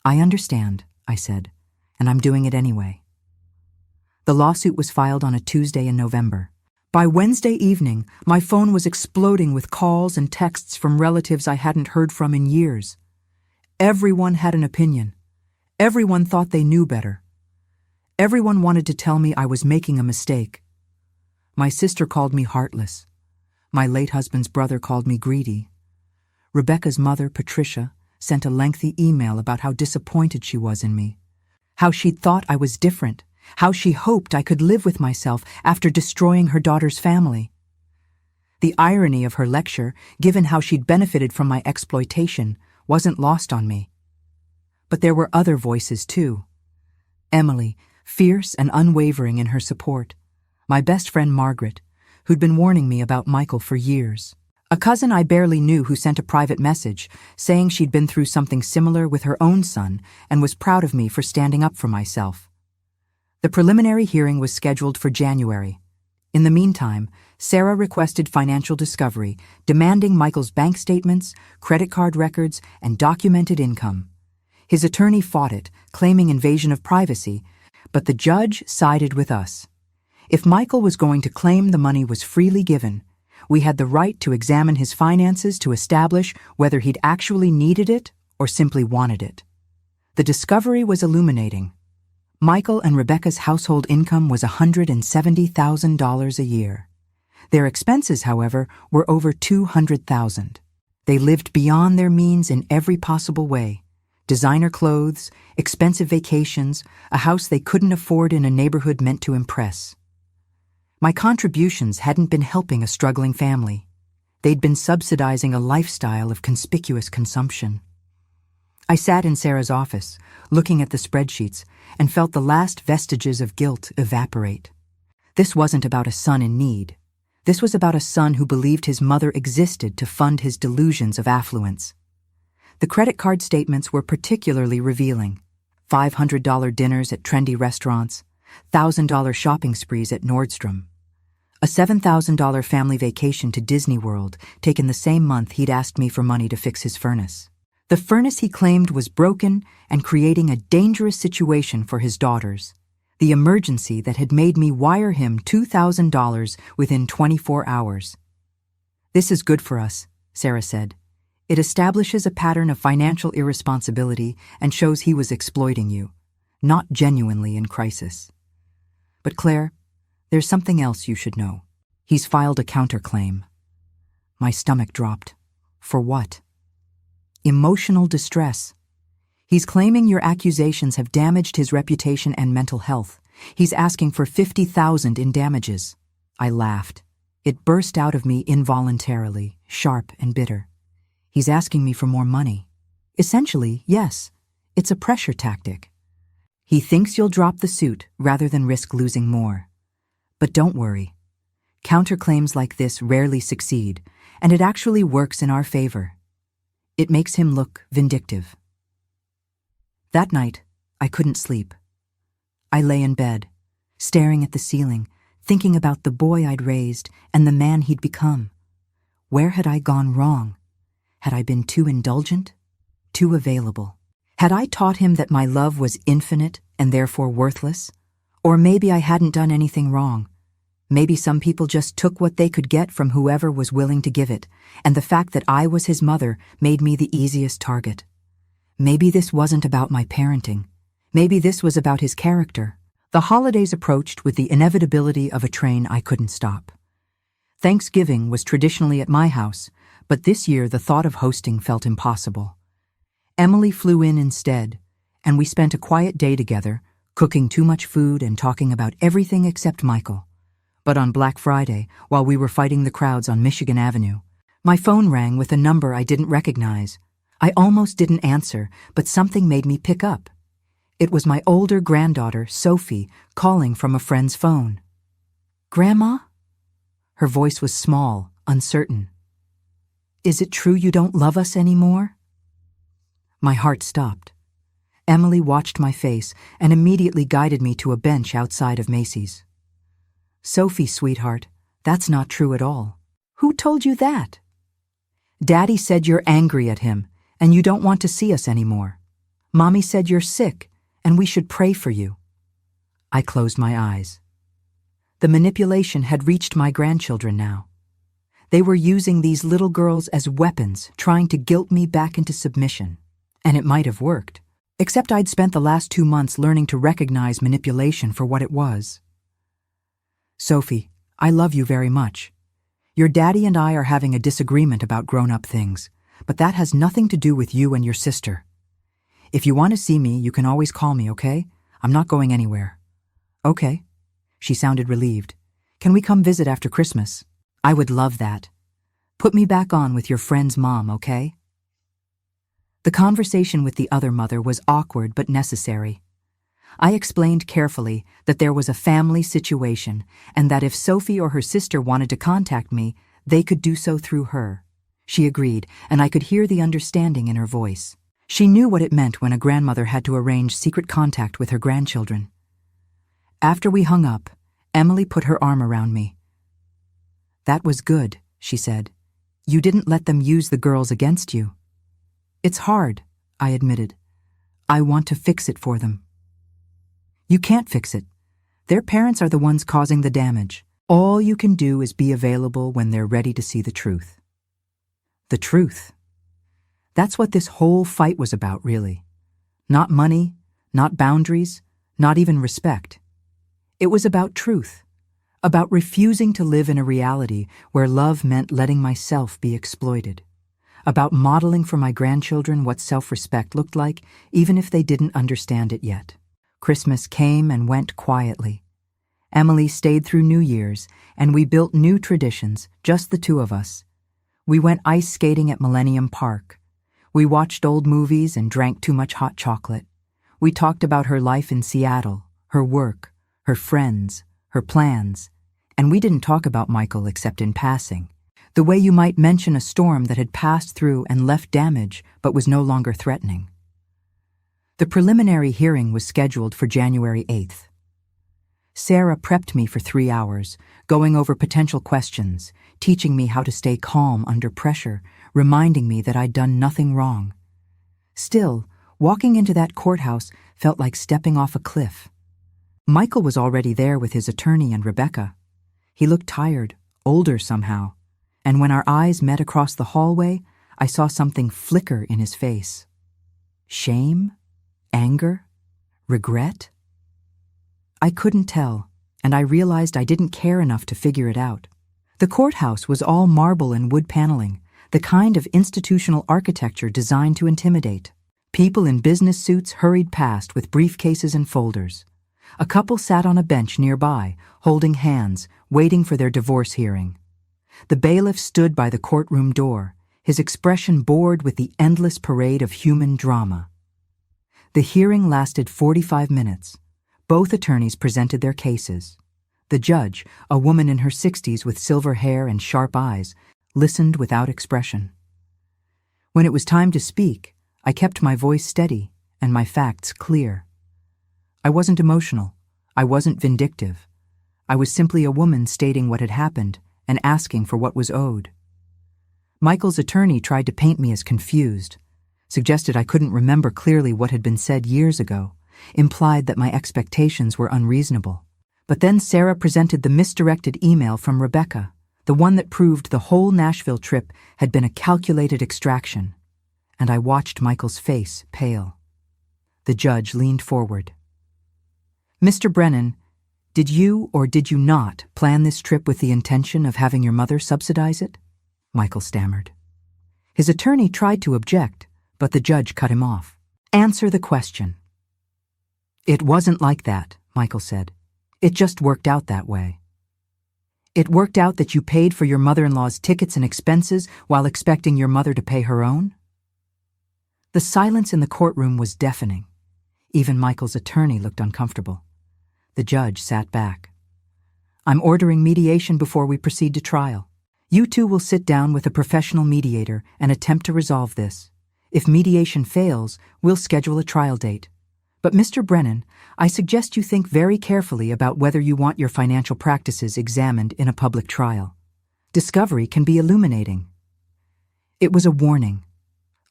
"I understand," I said, "and I'm doing it anyway." The lawsuit was filed on a Tuesday in November. By Wednesday evening, my phone was exploding with calls and texts from relatives I hadn't heard from in years. Everyone had an opinion. Everyone thought they knew better. Everyone wanted to tell me I was making a mistake. My sister called me heartless. My late husband's brother called me greedy. Rebecca's mother, Patricia, sent a lengthy email about how disappointed she was in me, how she'd thought I was different, how she hoped I could live with myself after destroying her daughter's family. The irony of her lecture, given how she'd benefited from my exploitation, wasn't lost on me. But there were other voices too. Emily, fierce and unwavering in her support. My best friend Margaret, who'd been warning me about Michael for years. A cousin I barely knew who sent a private message saying she'd been through something similar with her own son and was proud of me for standing up for myself. The preliminary hearing was scheduled for January. In the meantime, Sarah requested financial discovery, demanding Michael's bank statements, credit card records, and documented income. His attorney fought it, claiming invasion of privacy, but the judge sided with us. If Michael was going to claim the money was freely given, we had the right to examine his finances to establish whether he'd actually needed it or simply wanted it. The discovery was illuminating. Michael and Rebecca's household income was $170,000 a year. Their expenses, however, were over $200,000. They lived beyond their means in every possible way. Designer clothes, expensive vacations, a house they couldn't afford in a neighborhood meant to impress. My contributions hadn't been helping a struggling family. They'd been subsidizing a lifestyle of conspicuous consumption. I sat in Sarah's office, looking at the spreadsheets, and felt the last vestiges of guilt evaporate. This wasn't about a son in need. This was about a son who believed his mother existed to fund his delusions of affluence. The credit card statements were particularly revealing. $500 dinners at trendy restaurants, $1,000 shopping sprees at Nordstrom. A $7,000 family vacation to Disney World, taken the same month he'd asked me for money to fix his furnace. The furnace he claimed was broken and creating a dangerous situation for his daughters. The emergency that had made me wire him $2,000 within 24 hours. "This is good for us," Sarah said. "It establishes a pattern of financial irresponsibility and shows he was exploiting you, not genuinely in crisis. But Claire, there's something else you should know. He's filed a counterclaim." My stomach dropped. For what? Emotional distress. He's claiming your accusations have damaged his reputation and mental health. He's asking for $50,000 in damages. I laughed. It burst out of me involuntarily, sharp and bitter. He's asking me for more money. Essentially, yes, it's a pressure tactic. He thinks you'll drop the suit rather than risk losing more. But don't worry. Counterclaims like this rarely succeed, and it actually works in our favor. It makes him look vindictive. That night, I couldn't sleep. I lay in bed, staring at the ceiling, thinking about the boy I'd raised and the man he'd become. Where had I gone wrong? Had I been too indulgent? Too available? Had I taught him that my love was infinite and therefore worthless? Or maybe I hadn't done anything wrong. Maybe some people just took what they could get from whoever was willing to give it, and the fact that I was his mother made me the easiest target. Maybe this wasn't about my parenting. Maybe this was about his character. The holidays approached with the inevitability of a train I couldn't stop. Thanksgiving was traditionally at my house, but this year the thought of hosting felt impossible. Emily flew in instead, and we spent a quiet day together, cooking too much food and talking about everything except Michael. But on Black Friday, while we were fighting the crowds on Michigan Avenue, my phone rang with a number I didn't recognize. I almost didn't answer, but something made me pick up. It was my older granddaughter, Sophie, calling from a friend's phone. "Grandma?" Her voice was small, uncertain. "Is it true you don't love us anymore?" My heart stopped. Emily watched my face and immediately guided me to a bench outside of Macy's. "Sophie, sweetheart, that's not true at all." "Who told you that?" "Daddy said you're angry at him and you don't want to see us anymore. Mommy said you're sick and we should pray for you." I closed my eyes. The manipulation had reached my grandchildren now. They were using these little girls as weapons, trying to guilt me back into submission. And it might have worked, except I'd spent the last 2 months learning to recognize manipulation for what it was. Sophie, I love you very much. Your daddy and I are having a disagreement about grown-up things, but that has nothing to do with you and your sister. If you want to see me, you can always call me, okay? I'm not going anywhere. Okay. She sounded relieved. Can we come visit after Christmas? I would love that. Put me back on with your friend's mom, okay? The conversation with the other mother was awkward but necessary. I explained carefully that there was a family situation and that if Sophie or her sister wanted to contact me, they could do so through her. She agreed, and I could hear the understanding in her voice. She knew what it meant when a grandmother had to arrange secret contact with her grandchildren. After we hung up, Emily put her arm around me. That was good, she said. You didn't let them use the girls against you. It's hard, I admitted. I want to fix it for them. You can't fix it. Their parents are the ones causing the damage. All you can do is be available when they're ready to see the truth. The truth. That's what this whole fight was about, really. Not money, not boundaries, not even respect. It was about truth, about refusing to live in a reality where love meant letting myself be exploited, about modeling for my grandchildren what self-respect looked like, even if they didn't understand it yet. Christmas came and went quietly. Emily stayed through New Year's, and we built new traditions, just the two of us. We went ice skating at Millennium Park. We watched old movies and drank too much hot chocolate. We talked about her life in Seattle, her work, her friends, her plans, and we didn't talk about Michael except in passing, the way you might mention a storm that had passed through and left damage but was no longer threatening. The preliminary hearing was scheduled for January 8th. Sarah prepped me for 3 hours, going over potential questions, teaching me how to stay calm under pressure, reminding me that I'd done nothing wrong. Still, walking into that courthouse felt like stepping off a cliff. Michael was already there with his attorney and Rebecca. He looked tired, older somehow, and when our eyes met across the hallway, I saw something flicker in his face. Shame? Anger? Regret? I couldn't tell, and I realized I didn't care enough to figure it out. The courthouse was all marble and wood paneling, the kind of institutional architecture designed to intimidate. People in business suits hurried past with briefcases and folders. A couple sat on a bench nearby, holding hands, waiting for their divorce hearing. The bailiff stood by the courtroom door, his expression bored with the endless parade of human drama. The hearing lasted 45 minutes. Both attorneys presented their cases. The judge, a woman in her 60s with silver hair and sharp eyes, listened without expression. When it was time to speak, I kept my voice steady and my facts clear. I wasn't emotional. I wasn't vindictive. I was simply a woman stating what had happened and asking for what was owed. Michael's attorney tried to paint me as confused, suggested I couldn't remember clearly what had been said years ago, implied that my expectations were unreasonable. But then Sarah presented the misdirected email from Rebecca, the one that proved the whole Nashville trip had been a calculated extraction, and I watched Michael's face pale. The judge leaned forward. Mr. Brennan, did you or did you not plan this trip with the intention of having your mother subsidize it? Michael stammered. His attorney tried to object, but the judge cut him off. Answer the question. It wasn't like that, Michael said. It just worked out that way. It worked out that you paid for your mother-in-law's tickets and expenses while expecting your mother to pay her own? The silence in the courtroom was deafening. Even Michael's attorney looked uncomfortable. The judge sat back. I'm ordering mediation before we proceed to trial. You two will sit down with a professional mediator and attempt to resolve this. If mediation fails, we'll schedule a trial date. But Mr. Brennan, I suggest you think very carefully about whether you want your financial practices examined in a public trial. Discovery can be illuminating. It was a warning,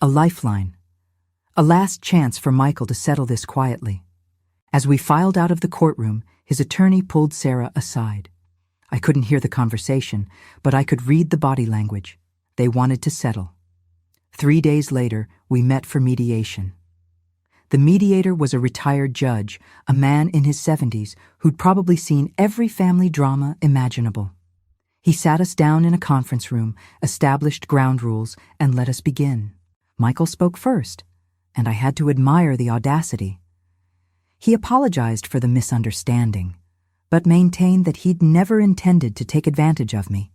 a lifeline, a last chance for Michael to settle this quietly. As we filed out of the courtroom, his attorney pulled Sarah aside. I couldn't hear the conversation, but I could read the body language. They wanted to settle. 3 days later, we met for mediation. The mediator was a retired judge, a man in his 70s who'd probably seen every family drama imaginable. He sat us down in a conference room, established ground rules, and let us begin. Michael spoke first, and I had to admire the audacity. He apologized for the misunderstanding, but maintained that he'd never intended to take advantage of me.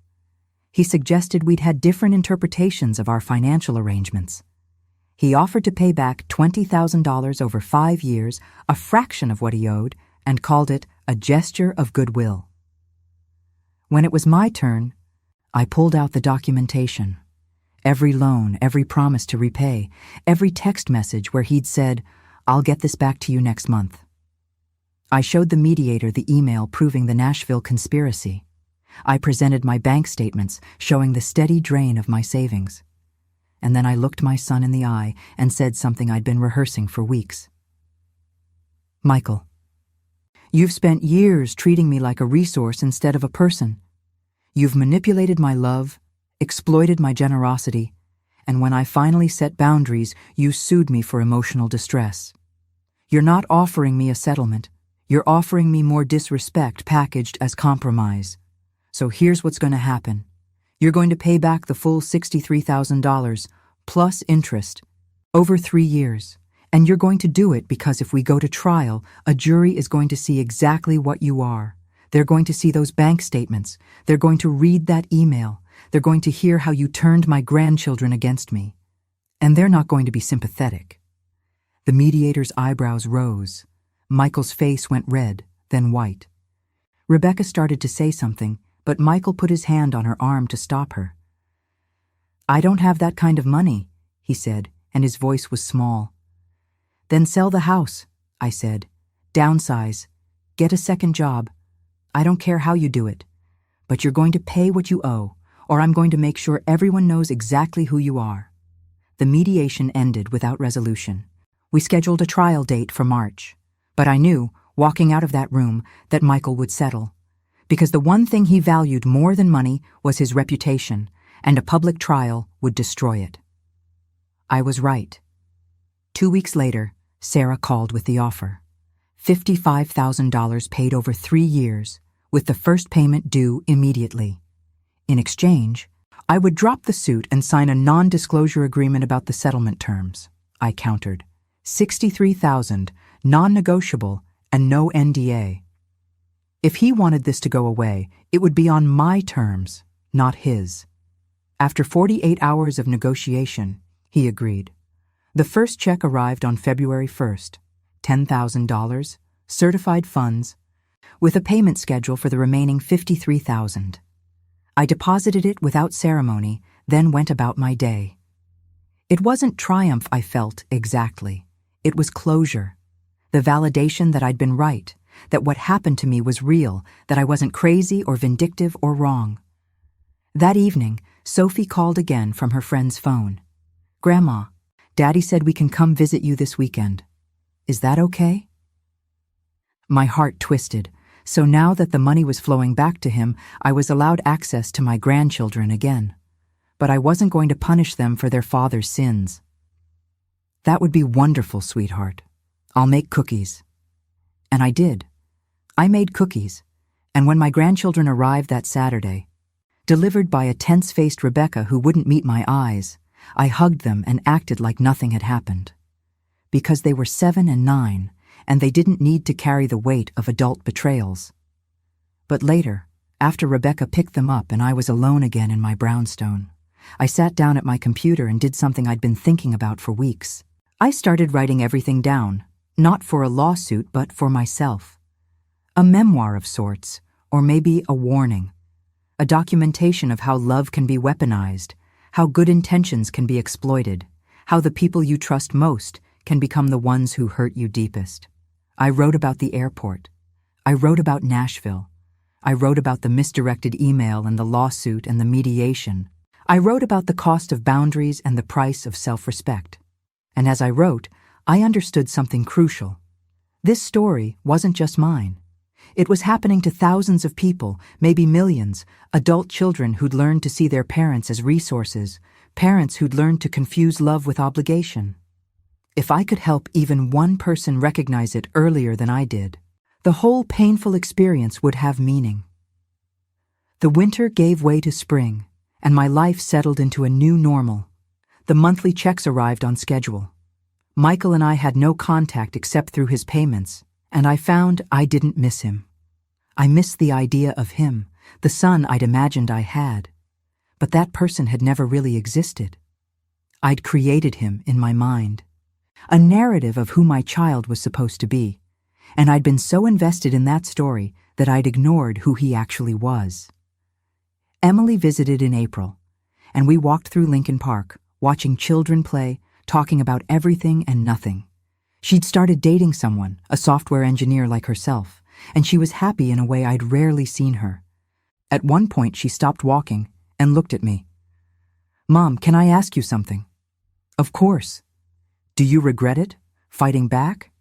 He suggested we'd had different interpretations of our financial arrangements. He offered to pay back $20,000 over 5 years, a fraction of what he owed, and called it a gesture of goodwill. When it was my turn, I pulled out the documentation. Every loan, every promise to repay, every text message where he'd said, "I'll get this back to you next month." I showed the mediator the email proving the Nashville conspiracy. I presented my bank statements showing the steady drain of my savings. And then I looked my son in the eye and said something I'd been rehearsing for weeks. "Michael, you've spent years treating me like a resource instead of a person. You've manipulated my love, exploited my generosity, and when I finally set boundaries, you sued me for emotional distress. You're not offering me a settlement. You're offering me more disrespect packaged as compromise. So here's what's going to happen. You're going to pay back the full $63,000 plus interest over 3 years. And you're going to do it because if we go to trial, a jury is going to see exactly what you are. They're going to see those bank statements. They're going to read that email. They're going to hear how you turned my grandchildren against me. And they're not going to be sympathetic." The mediator's eyebrows rose. Michael's face went red, then white. Rebecca started to say something, but Michael put his hand on her arm to stop her. "I don't have that kind of money," he said, and his voice was small. "Then sell the house," I said. "Downsize. Get a second job. I don't care how you do it. But you're going to pay what you owe, or I'm going to make sure everyone knows exactly who you are." The mediation ended without resolution. We scheduled a trial date for March. But I knew, walking out of that room, that Michael would settle. Because the one thing he valued more than money was his reputation, and a public trial would destroy it. I was right. 2 weeks later, Sarah called with the offer. $55,000 paid over 3 years, with the first payment due immediately. In exchange, I would drop the suit and sign a non-disclosure agreement about the settlement terms. I countered. $63,000, non-negotiable, and no NDA. If he wanted this to go away, it would be on my terms, not his. After 48 hours of negotiation, he agreed. The first check arrived on February 1st, $10,000, certified funds, with a payment schedule for the remaining $53,000. I deposited it without ceremony, then went about my day. It wasn't triumph I felt exactly. It was closure. The validation that I'd been right, that what happened to me was real, that I wasn't crazy or vindictive or wrong. That evening, Sophie called again from her friend's phone. "Grandma, Daddy said we can come visit you this weekend. Is that okay?" My heart twisted, so now that the money was flowing back to him, I was allowed access to my grandchildren again. But I wasn't going to punish them for their father's sins. "That would be wonderful, sweetheart. I'll make cookies." And I did. I made cookies, and when my grandchildren arrived that Saturday, delivered by a tense-faced Rebecca who wouldn't meet my eyes, I hugged them and acted like nothing had happened. Because they were 7 and 9, and they didn't need to carry the weight of adult betrayals. But later, after Rebecca picked them up and I was alone again in my brownstone, I sat down at my computer and did something I'd been thinking about for weeks. I started writing everything down, not for a lawsuit but for myself. A memoir of sorts, or maybe a warning. A documentation of how love can be weaponized, how good intentions can be exploited, how the people you trust most can become the ones who hurt you deepest. I wrote about the airport. I wrote about Nashville. I wrote about the misdirected email and the lawsuit and the mediation. I wrote about the cost of boundaries and the price of self-respect. And as I wrote, I understood something crucial. This story wasn't just mine. It was happening to thousands of people, maybe millions, adult children who'd learned to see their parents as resources, parents who'd learned to confuse love with obligation. If I could help even one person recognize it earlier than I did, the whole painful experience would have meaning. The winter gave way to spring, and my life settled into a new normal. The monthly checks arrived on schedule. Michael and I had no contact except through his payments, and I found I didn't miss him. I missed the idea of him, the son I'd imagined I had. But that person had never really existed. I'd created him in my mind, a narrative of who my child was supposed to be, and I'd been so invested in that story that I'd ignored who he actually was. Emily visited in April, and we walked through Lincoln Park, watching children play, talking about everything and nothing. She'd started dating someone, a software engineer like herself, and she was happy in a way I'd rarely seen her. At one point, she stopped walking and looked at me. "Mom, can I ask you something?" "Of course." "Do you regret it? Fighting back?"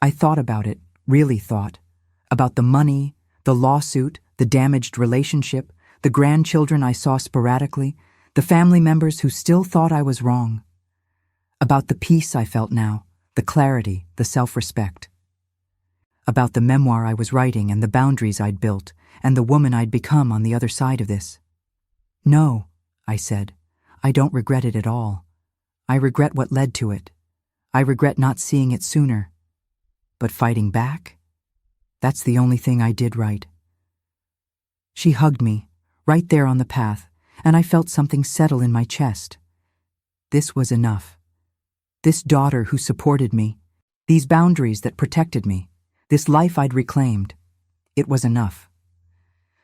I thought about it, really thought. About the money, the lawsuit, the damaged relationship, the grandchildren I saw sporadically, the family members who still thought I was wrong. About the peace I felt now, the clarity, the self-respect. About the memoir I was writing and the boundaries I'd built, and the woman I'd become on the other side of this. "No," I said, "I don't regret it at all. I regret what led to it. I regret not seeing it sooner. But fighting back? That's the only thing I did right." She hugged me, right there on the path, and I felt something settle in my chest. This was enough. This daughter who supported me, these boundaries that protected me, this life I'd reclaimed, it was enough.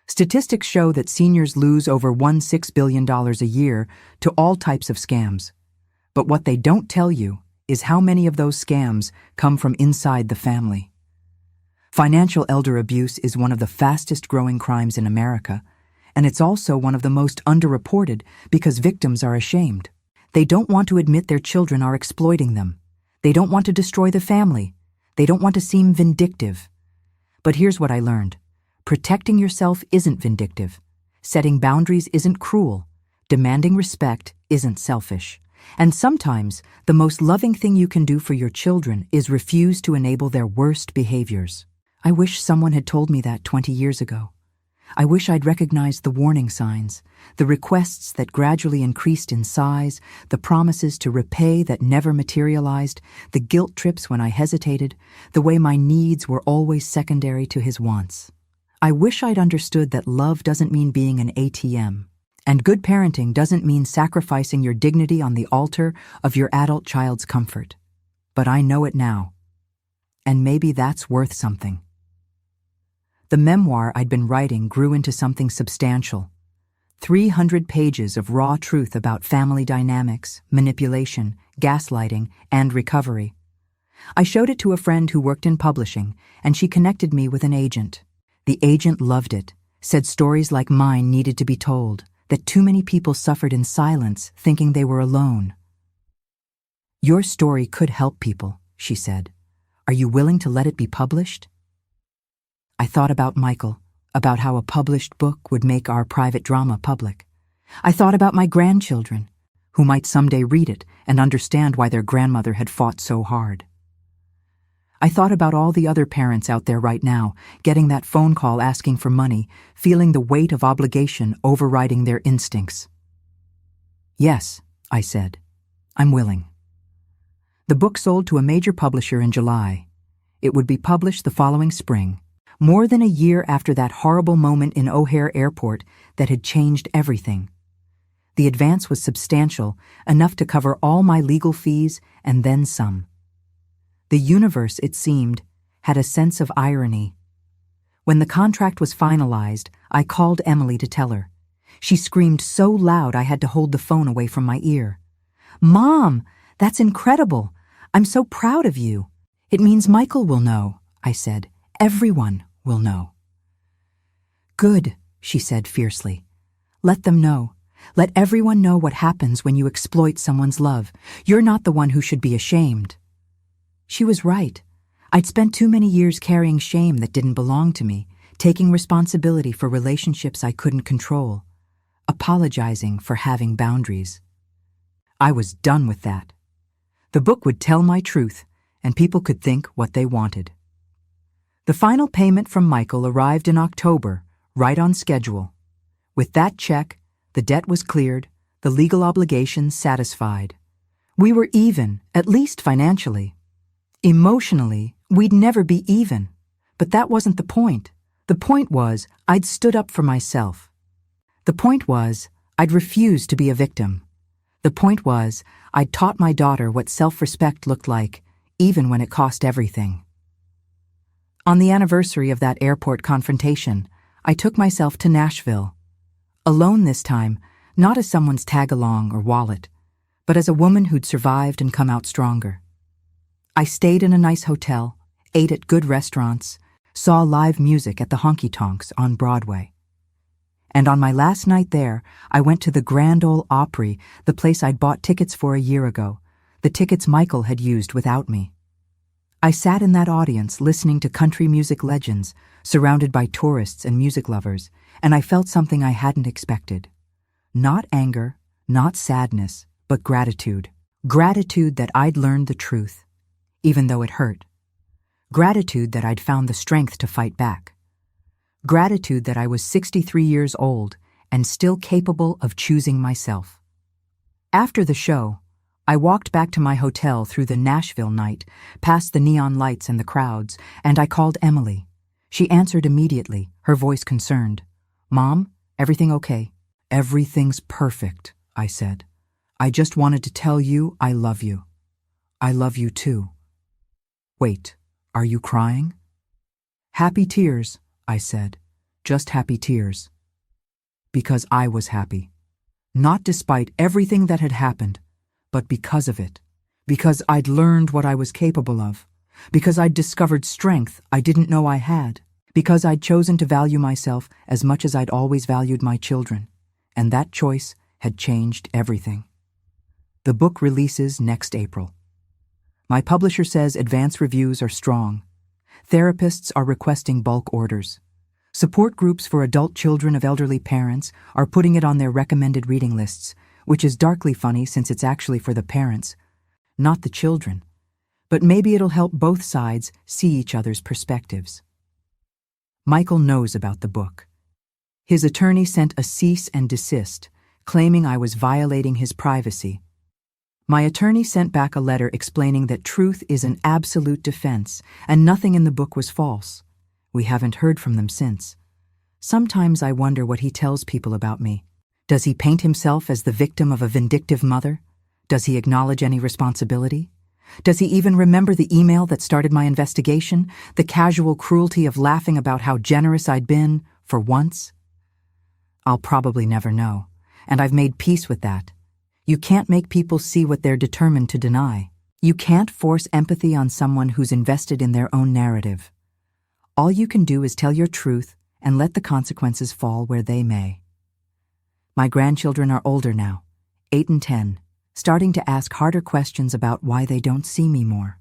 Statistics show that seniors lose over $16 billion a year to all types of scams. But what they don't tell you is how many of those scams come from inside the family. Financial elder abuse is one of the fastest growing crimes in America, and it's also one of the most underreported because victims are ashamed. They don't want to admit their children are exploiting them. They don't want to destroy the family. They don't want to seem vindictive. But here's what I learned. Protecting yourself isn't vindictive. Setting boundaries isn't cruel. Demanding respect isn't selfish. And sometimes, the most loving thing you can do for your children is refuse to enable their worst behaviors. I wish someone had told me that 20 years ago. I wish I'd recognized the warning signs, the requests that gradually increased in size, the promises to repay that never materialized, the guilt trips when I hesitated, the way my needs were always secondary to his wants. I wish I'd understood that love doesn't mean being an ATM, and good parenting doesn't mean sacrificing your dignity on the altar of your adult child's comfort. But I know it now. And maybe that's worth something. The memoir I'd been writing grew into something substantial. 300 pages of raw truth about family dynamics, manipulation, gaslighting, and recovery. I showed it to a friend who worked in publishing, and she connected me with an agent. The agent loved it, said stories like mine needed to be told, that too many people suffered in silence, thinking they were alone. "Your story could help people," she said. "Are you willing to let it be published?" I thought about Michael, about how a published book would make our private drama public. I thought about my grandchildren, who might someday read it and understand why their grandmother had fought so hard. I thought about all the other parents out there right now, getting that phone call asking for money, feeling the weight of obligation overriding their instincts. "Yes," I said, "I'm willing." The book sold to a major publisher in July. It would be published the following spring, more than a year after that horrible moment in O'Hare Airport that had changed everything. The advance was substantial, enough to cover all my legal fees and then some. The universe, it seemed, had a sense of irony. When the contract was finalized, I called Emily to tell her. She screamed so loud I had to hold the phone away from my ear. "Mom, that's incredible. I'm so proud of you." "It means Michael will know," I said. "Everyone will know." "Good," she said fiercely. "Let them know. Let everyone know what happens when you exploit someone's love. You're not the one who should be ashamed." She was right. I'd spent too many years carrying shame that didn't belong to me, taking responsibility for relationships I couldn't control, apologizing for having boundaries. I was done with that. The book would tell my truth, and people could think what they wanted. The final payment from Michael arrived in October, right on schedule. With that check, the debt was cleared, the legal obligations satisfied. We were even, at least financially. Emotionally, we'd never be even. But that wasn't the point. The point was, I'd stood up for myself. The point was, I'd refused to be a victim. The point was, I'd taught my daughter what self-respect looked like, even when it cost everything. On the anniversary of that airport confrontation, I took myself to Nashville. Alone this time, not as someone's tag-along or wallet, but as a woman who'd survived and come out stronger. I stayed in a nice hotel, ate at good restaurants, saw live music at the honky-tonks on Broadway. And on my last night there, I went to the Grand Ole Opry, the place I'd bought tickets for a year ago, the tickets Michael had used without me. I sat in that audience listening to country music legends, surrounded by tourists and music lovers, and I felt something I hadn't expected. Not anger, not sadness, but gratitude. Gratitude that I'd learned the truth, even though it hurt. Gratitude that I'd found the strength to fight back. Gratitude that I was 63 years old and still capable of choosing myself. After the show, I walked back to my hotel through the Nashville night, past the neon lights and the crowds, and I called Emily. She answered immediately, her voice concerned. "Mom, everything okay?" "Everything's perfect," I said. "I just wanted to tell you I love you. I love you too." "Wait, are you crying?" "Happy tears," I said. "Just happy tears." Because I was happy. Not despite everything that had happened, but because of it. Because I'd learned what I was capable of. Because I'd discovered strength I didn't know I had. Because I'd chosen to value myself as much as I'd always valued my children. And that choice had changed everything. The book releases next April. My publisher says advance reviews are strong. Therapists are requesting bulk orders. Support groups for adult children of elderly parents are putting it on their recommended reading lists, which is darkly funny since it's actually for the parents, not the children. But maybe it'll help both sides see each other's perspectives. Michael knows about the book. His attorney sent a cease and desist, claiming I was violating his privacy. My attorney sent back a letter explaining that truth is an absolute defense and nothing in the book was false. We haven't heard from them since. Sometimes I wonder what he tells people about me. Does he paint himself as the victim of a vindictive mother? Does he acknowledge any responsibility? Does he even remember the email that started my investigation, the casual cruelty of laughing about how generous I'd been, for once? I'll probably never know, and I've made peace with that. You can't make people see what they're determined to deny. You can't force empathy on someone who's invested in their own narrative. All you can do is tell your truth and let the consequences fall where they may. My grandchildren are older now, 8 and 10, starting to ask harder questions about why they don't see me more.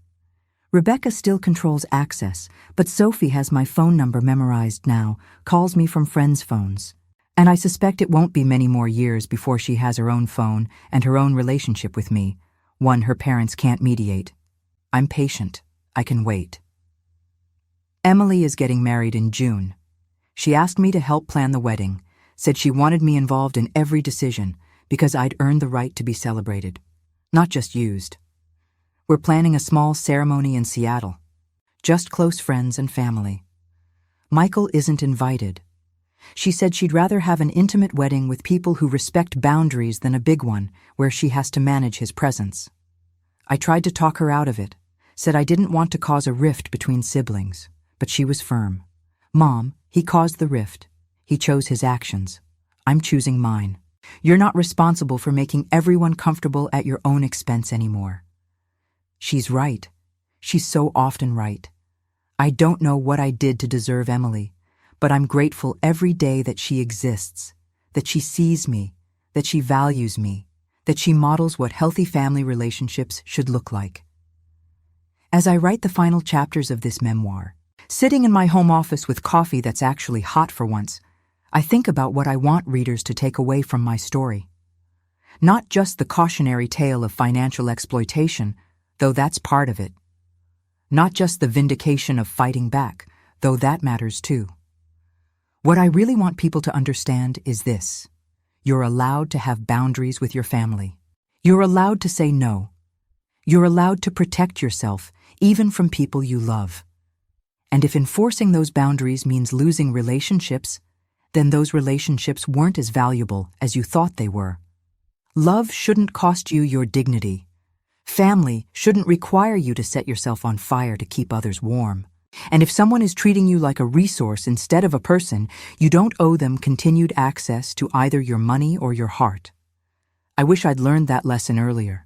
Rebecca still controls access, but Sophie has my phone number memorized now, calls me from friends' phones. And I suspect it won't be many more years before she has her own phone and her own relationship with me, one her parents can't mediate. I'm patient. I can wait. Emily is getting married in June. She asked me to help plan the wedding, said she wanted me involved in every decision because I'd earned the right to be celebrated, not just used. We're planning a small ceremony in Seattle, just close friends and family. Michael isn't invited. She said she'd rather have an intimate wedding with people who respect boundaries than a big one where she has to manage his presence. I tried to talk her out of it, said I didn't want to cause a rift between siblings, but she was firm. "Mom, he caused the rift. He chose his actions. I'm choosing mine. You're not responsible for making everyone comfortable at your own expense anymore." She's right. She's so often right. I don't know what I did to deserve Emily, but I'm grateful every day that she exists, that she sees me, that she values me, that she models what healthy family relationships should look like. As I write the final chapters of this memoir, sitting in my home office with coffee that's actually hot for once, I think about what I want readers to take away from my story. Not just the cautionary tale of financial exploitation, though that's part of it. Not just the vindication of fighting back, though that matters too. What I really want people to understand is this. You're allowed to have boundaries with your family. You're allowed to say no. You're allowed to protect yourself, even from people you love. And if enforcing those boundaries means losing relationships, then those relationships weren't as valuable as you thought they were. Love shouldn't cost you your dignity. Family shouldn't require you to set yourself on fire to keep others warm. And if someone is treating you like a resource instead of a person, you don't owe them continued access to either your money or your heart. I wish I'd learned that lesson earlier.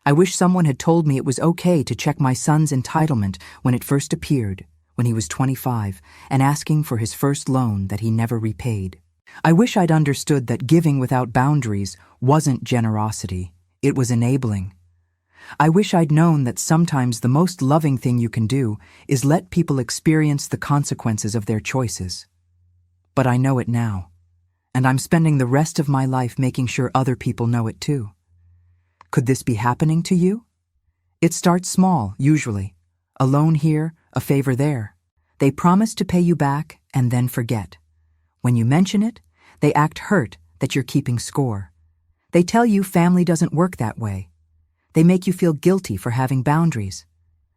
I wish someone had told me it was okay to check my son's entitlement when it first appeared, when he was 25, and asking for his first loan that he never repaid. I wish I'd understood that giving without boundaries wasn't generosity, it was enabling. I wish I'd known that sometimes the most loving thing you can do is let people experience the consequences of their choices. But I know it now, and I'm spending the rest of my life making sure other people know it too. Could this be happening to you? It starts small, usually. A loan here, a favor there. They promise to pay you back and then forget. When you mention it, they act hurt that you're keeping score. They tell you family doesn't work that way. They make you feel guilty for having boundaries.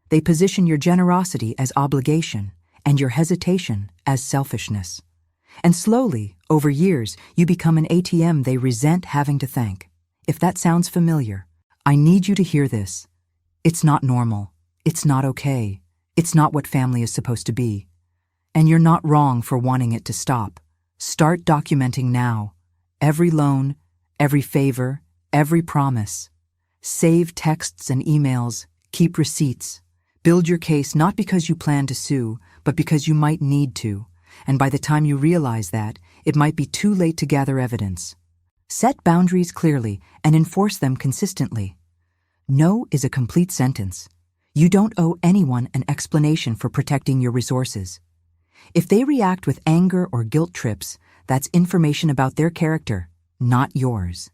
They position your generosity as obligation and your hesitation as selfishness. And slowly, over years, you become an ATM they resent having to thank. If that sounds familiar, I need you to hear this. It's not normal. It's not okay. It's not what family is supposed to be. And you're not wrong for wanting it to stop. Start documenting now. Every loan, every favor, every promise. Save texts and emails. Keep receipts. Build your case not because you plan to sue, but because you might need to. And by the time you realize that, it might be too late to gather evidence. Set boundaries clearly and enforce them consistently. No is a complete sentence. You don't owe anyone an explanation for protecting your resources. If they react with anger or guilt trips, that's information about their character, not yours.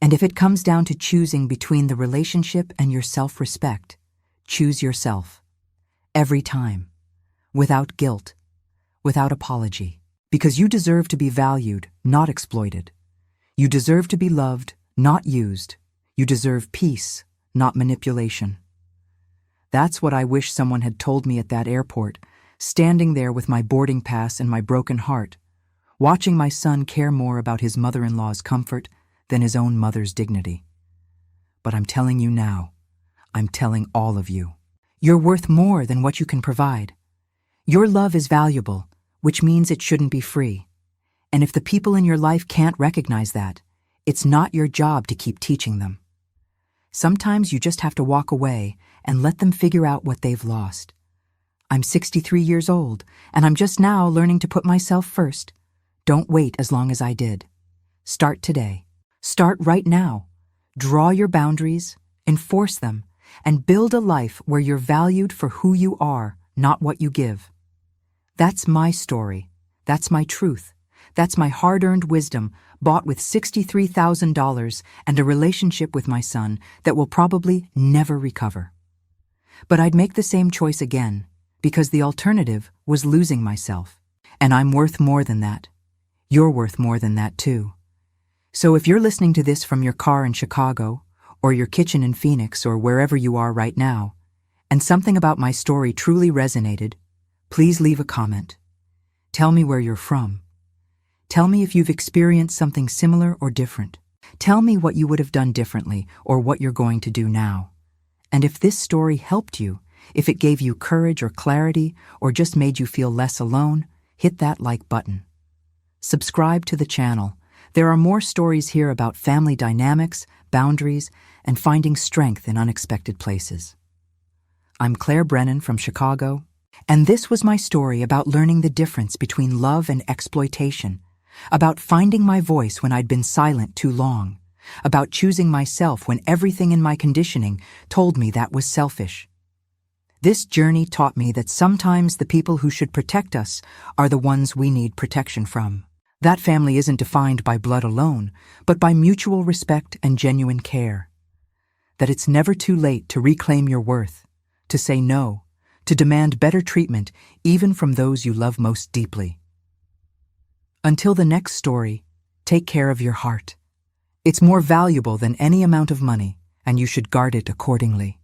And if it comes down to choosing between the relationship and your self-respect, choose yourself. Every time. Without guilt. Without apology. Because you deserve to be valued, not exploited. You deserve to be loved, not used. You deserve peace, not manipulation. That's what I wish someone had told me at that airport, standing there with my boarding pass and my broken heart, watching my son care more about his mother-in-law's comfort than his own mother's dignity. But I'm telling you now, I'm telling all of you, you're worth more than what you can provide. Your love is valuable, which means it shouldn't be free. And if the people in your life can't recognize that, it's not your job to keep teaching them. Sometimes you just have to walk away and let them figure out what they've lost. I'm 63 years old, and I'm just now learning to put myself first. Don't wait as long as I did. Start today. Start right now. Draw your boundaries, enforce them, and build a life where you're valued for who you are, not what you give. That's my story. That's my truth. That's my hard-earned wisdom, bought with $63,000 and a relationship with my son that will probably never recover. But I'd make the same choice again, because the alternative was losing myself. And I'm worth more than that. You're worth more than that too. So if you're listening to this from your car in Chicago, or your kitchen in Phoenix, or wherever you are right now, and something about my story truly resonated, please leave a comment. Tell me where you're from. Tell me if you've experienced something similar or different. Tell me what you would have done differently or what you're going to do now. And if this story helped you, if it gave you courage or clarity or just made you feel less alone, hit that like button. Subscribe to the channel. There are more stories here about family dynamics, boundaries, and finding strength in unexpected places. I'm Claire Brennan from Chicago, and this was my story about learning the difference between love and exploitation, about finding my voice when I'd been silent too long, about choosing myself when everything in my conditioning told me that was selfish. This journey taught me that sometimes the people who should protect us are the ones we need protection from. That family isn't defined by blood alone, but by mutual respect and genuine care. That it's never too late to reclaim your worth, to say no, to demand better treatment even from those you love most deeply. Until the next story, take care of your heart. It's more valuable than any amount of money, and you should guard it accordingly.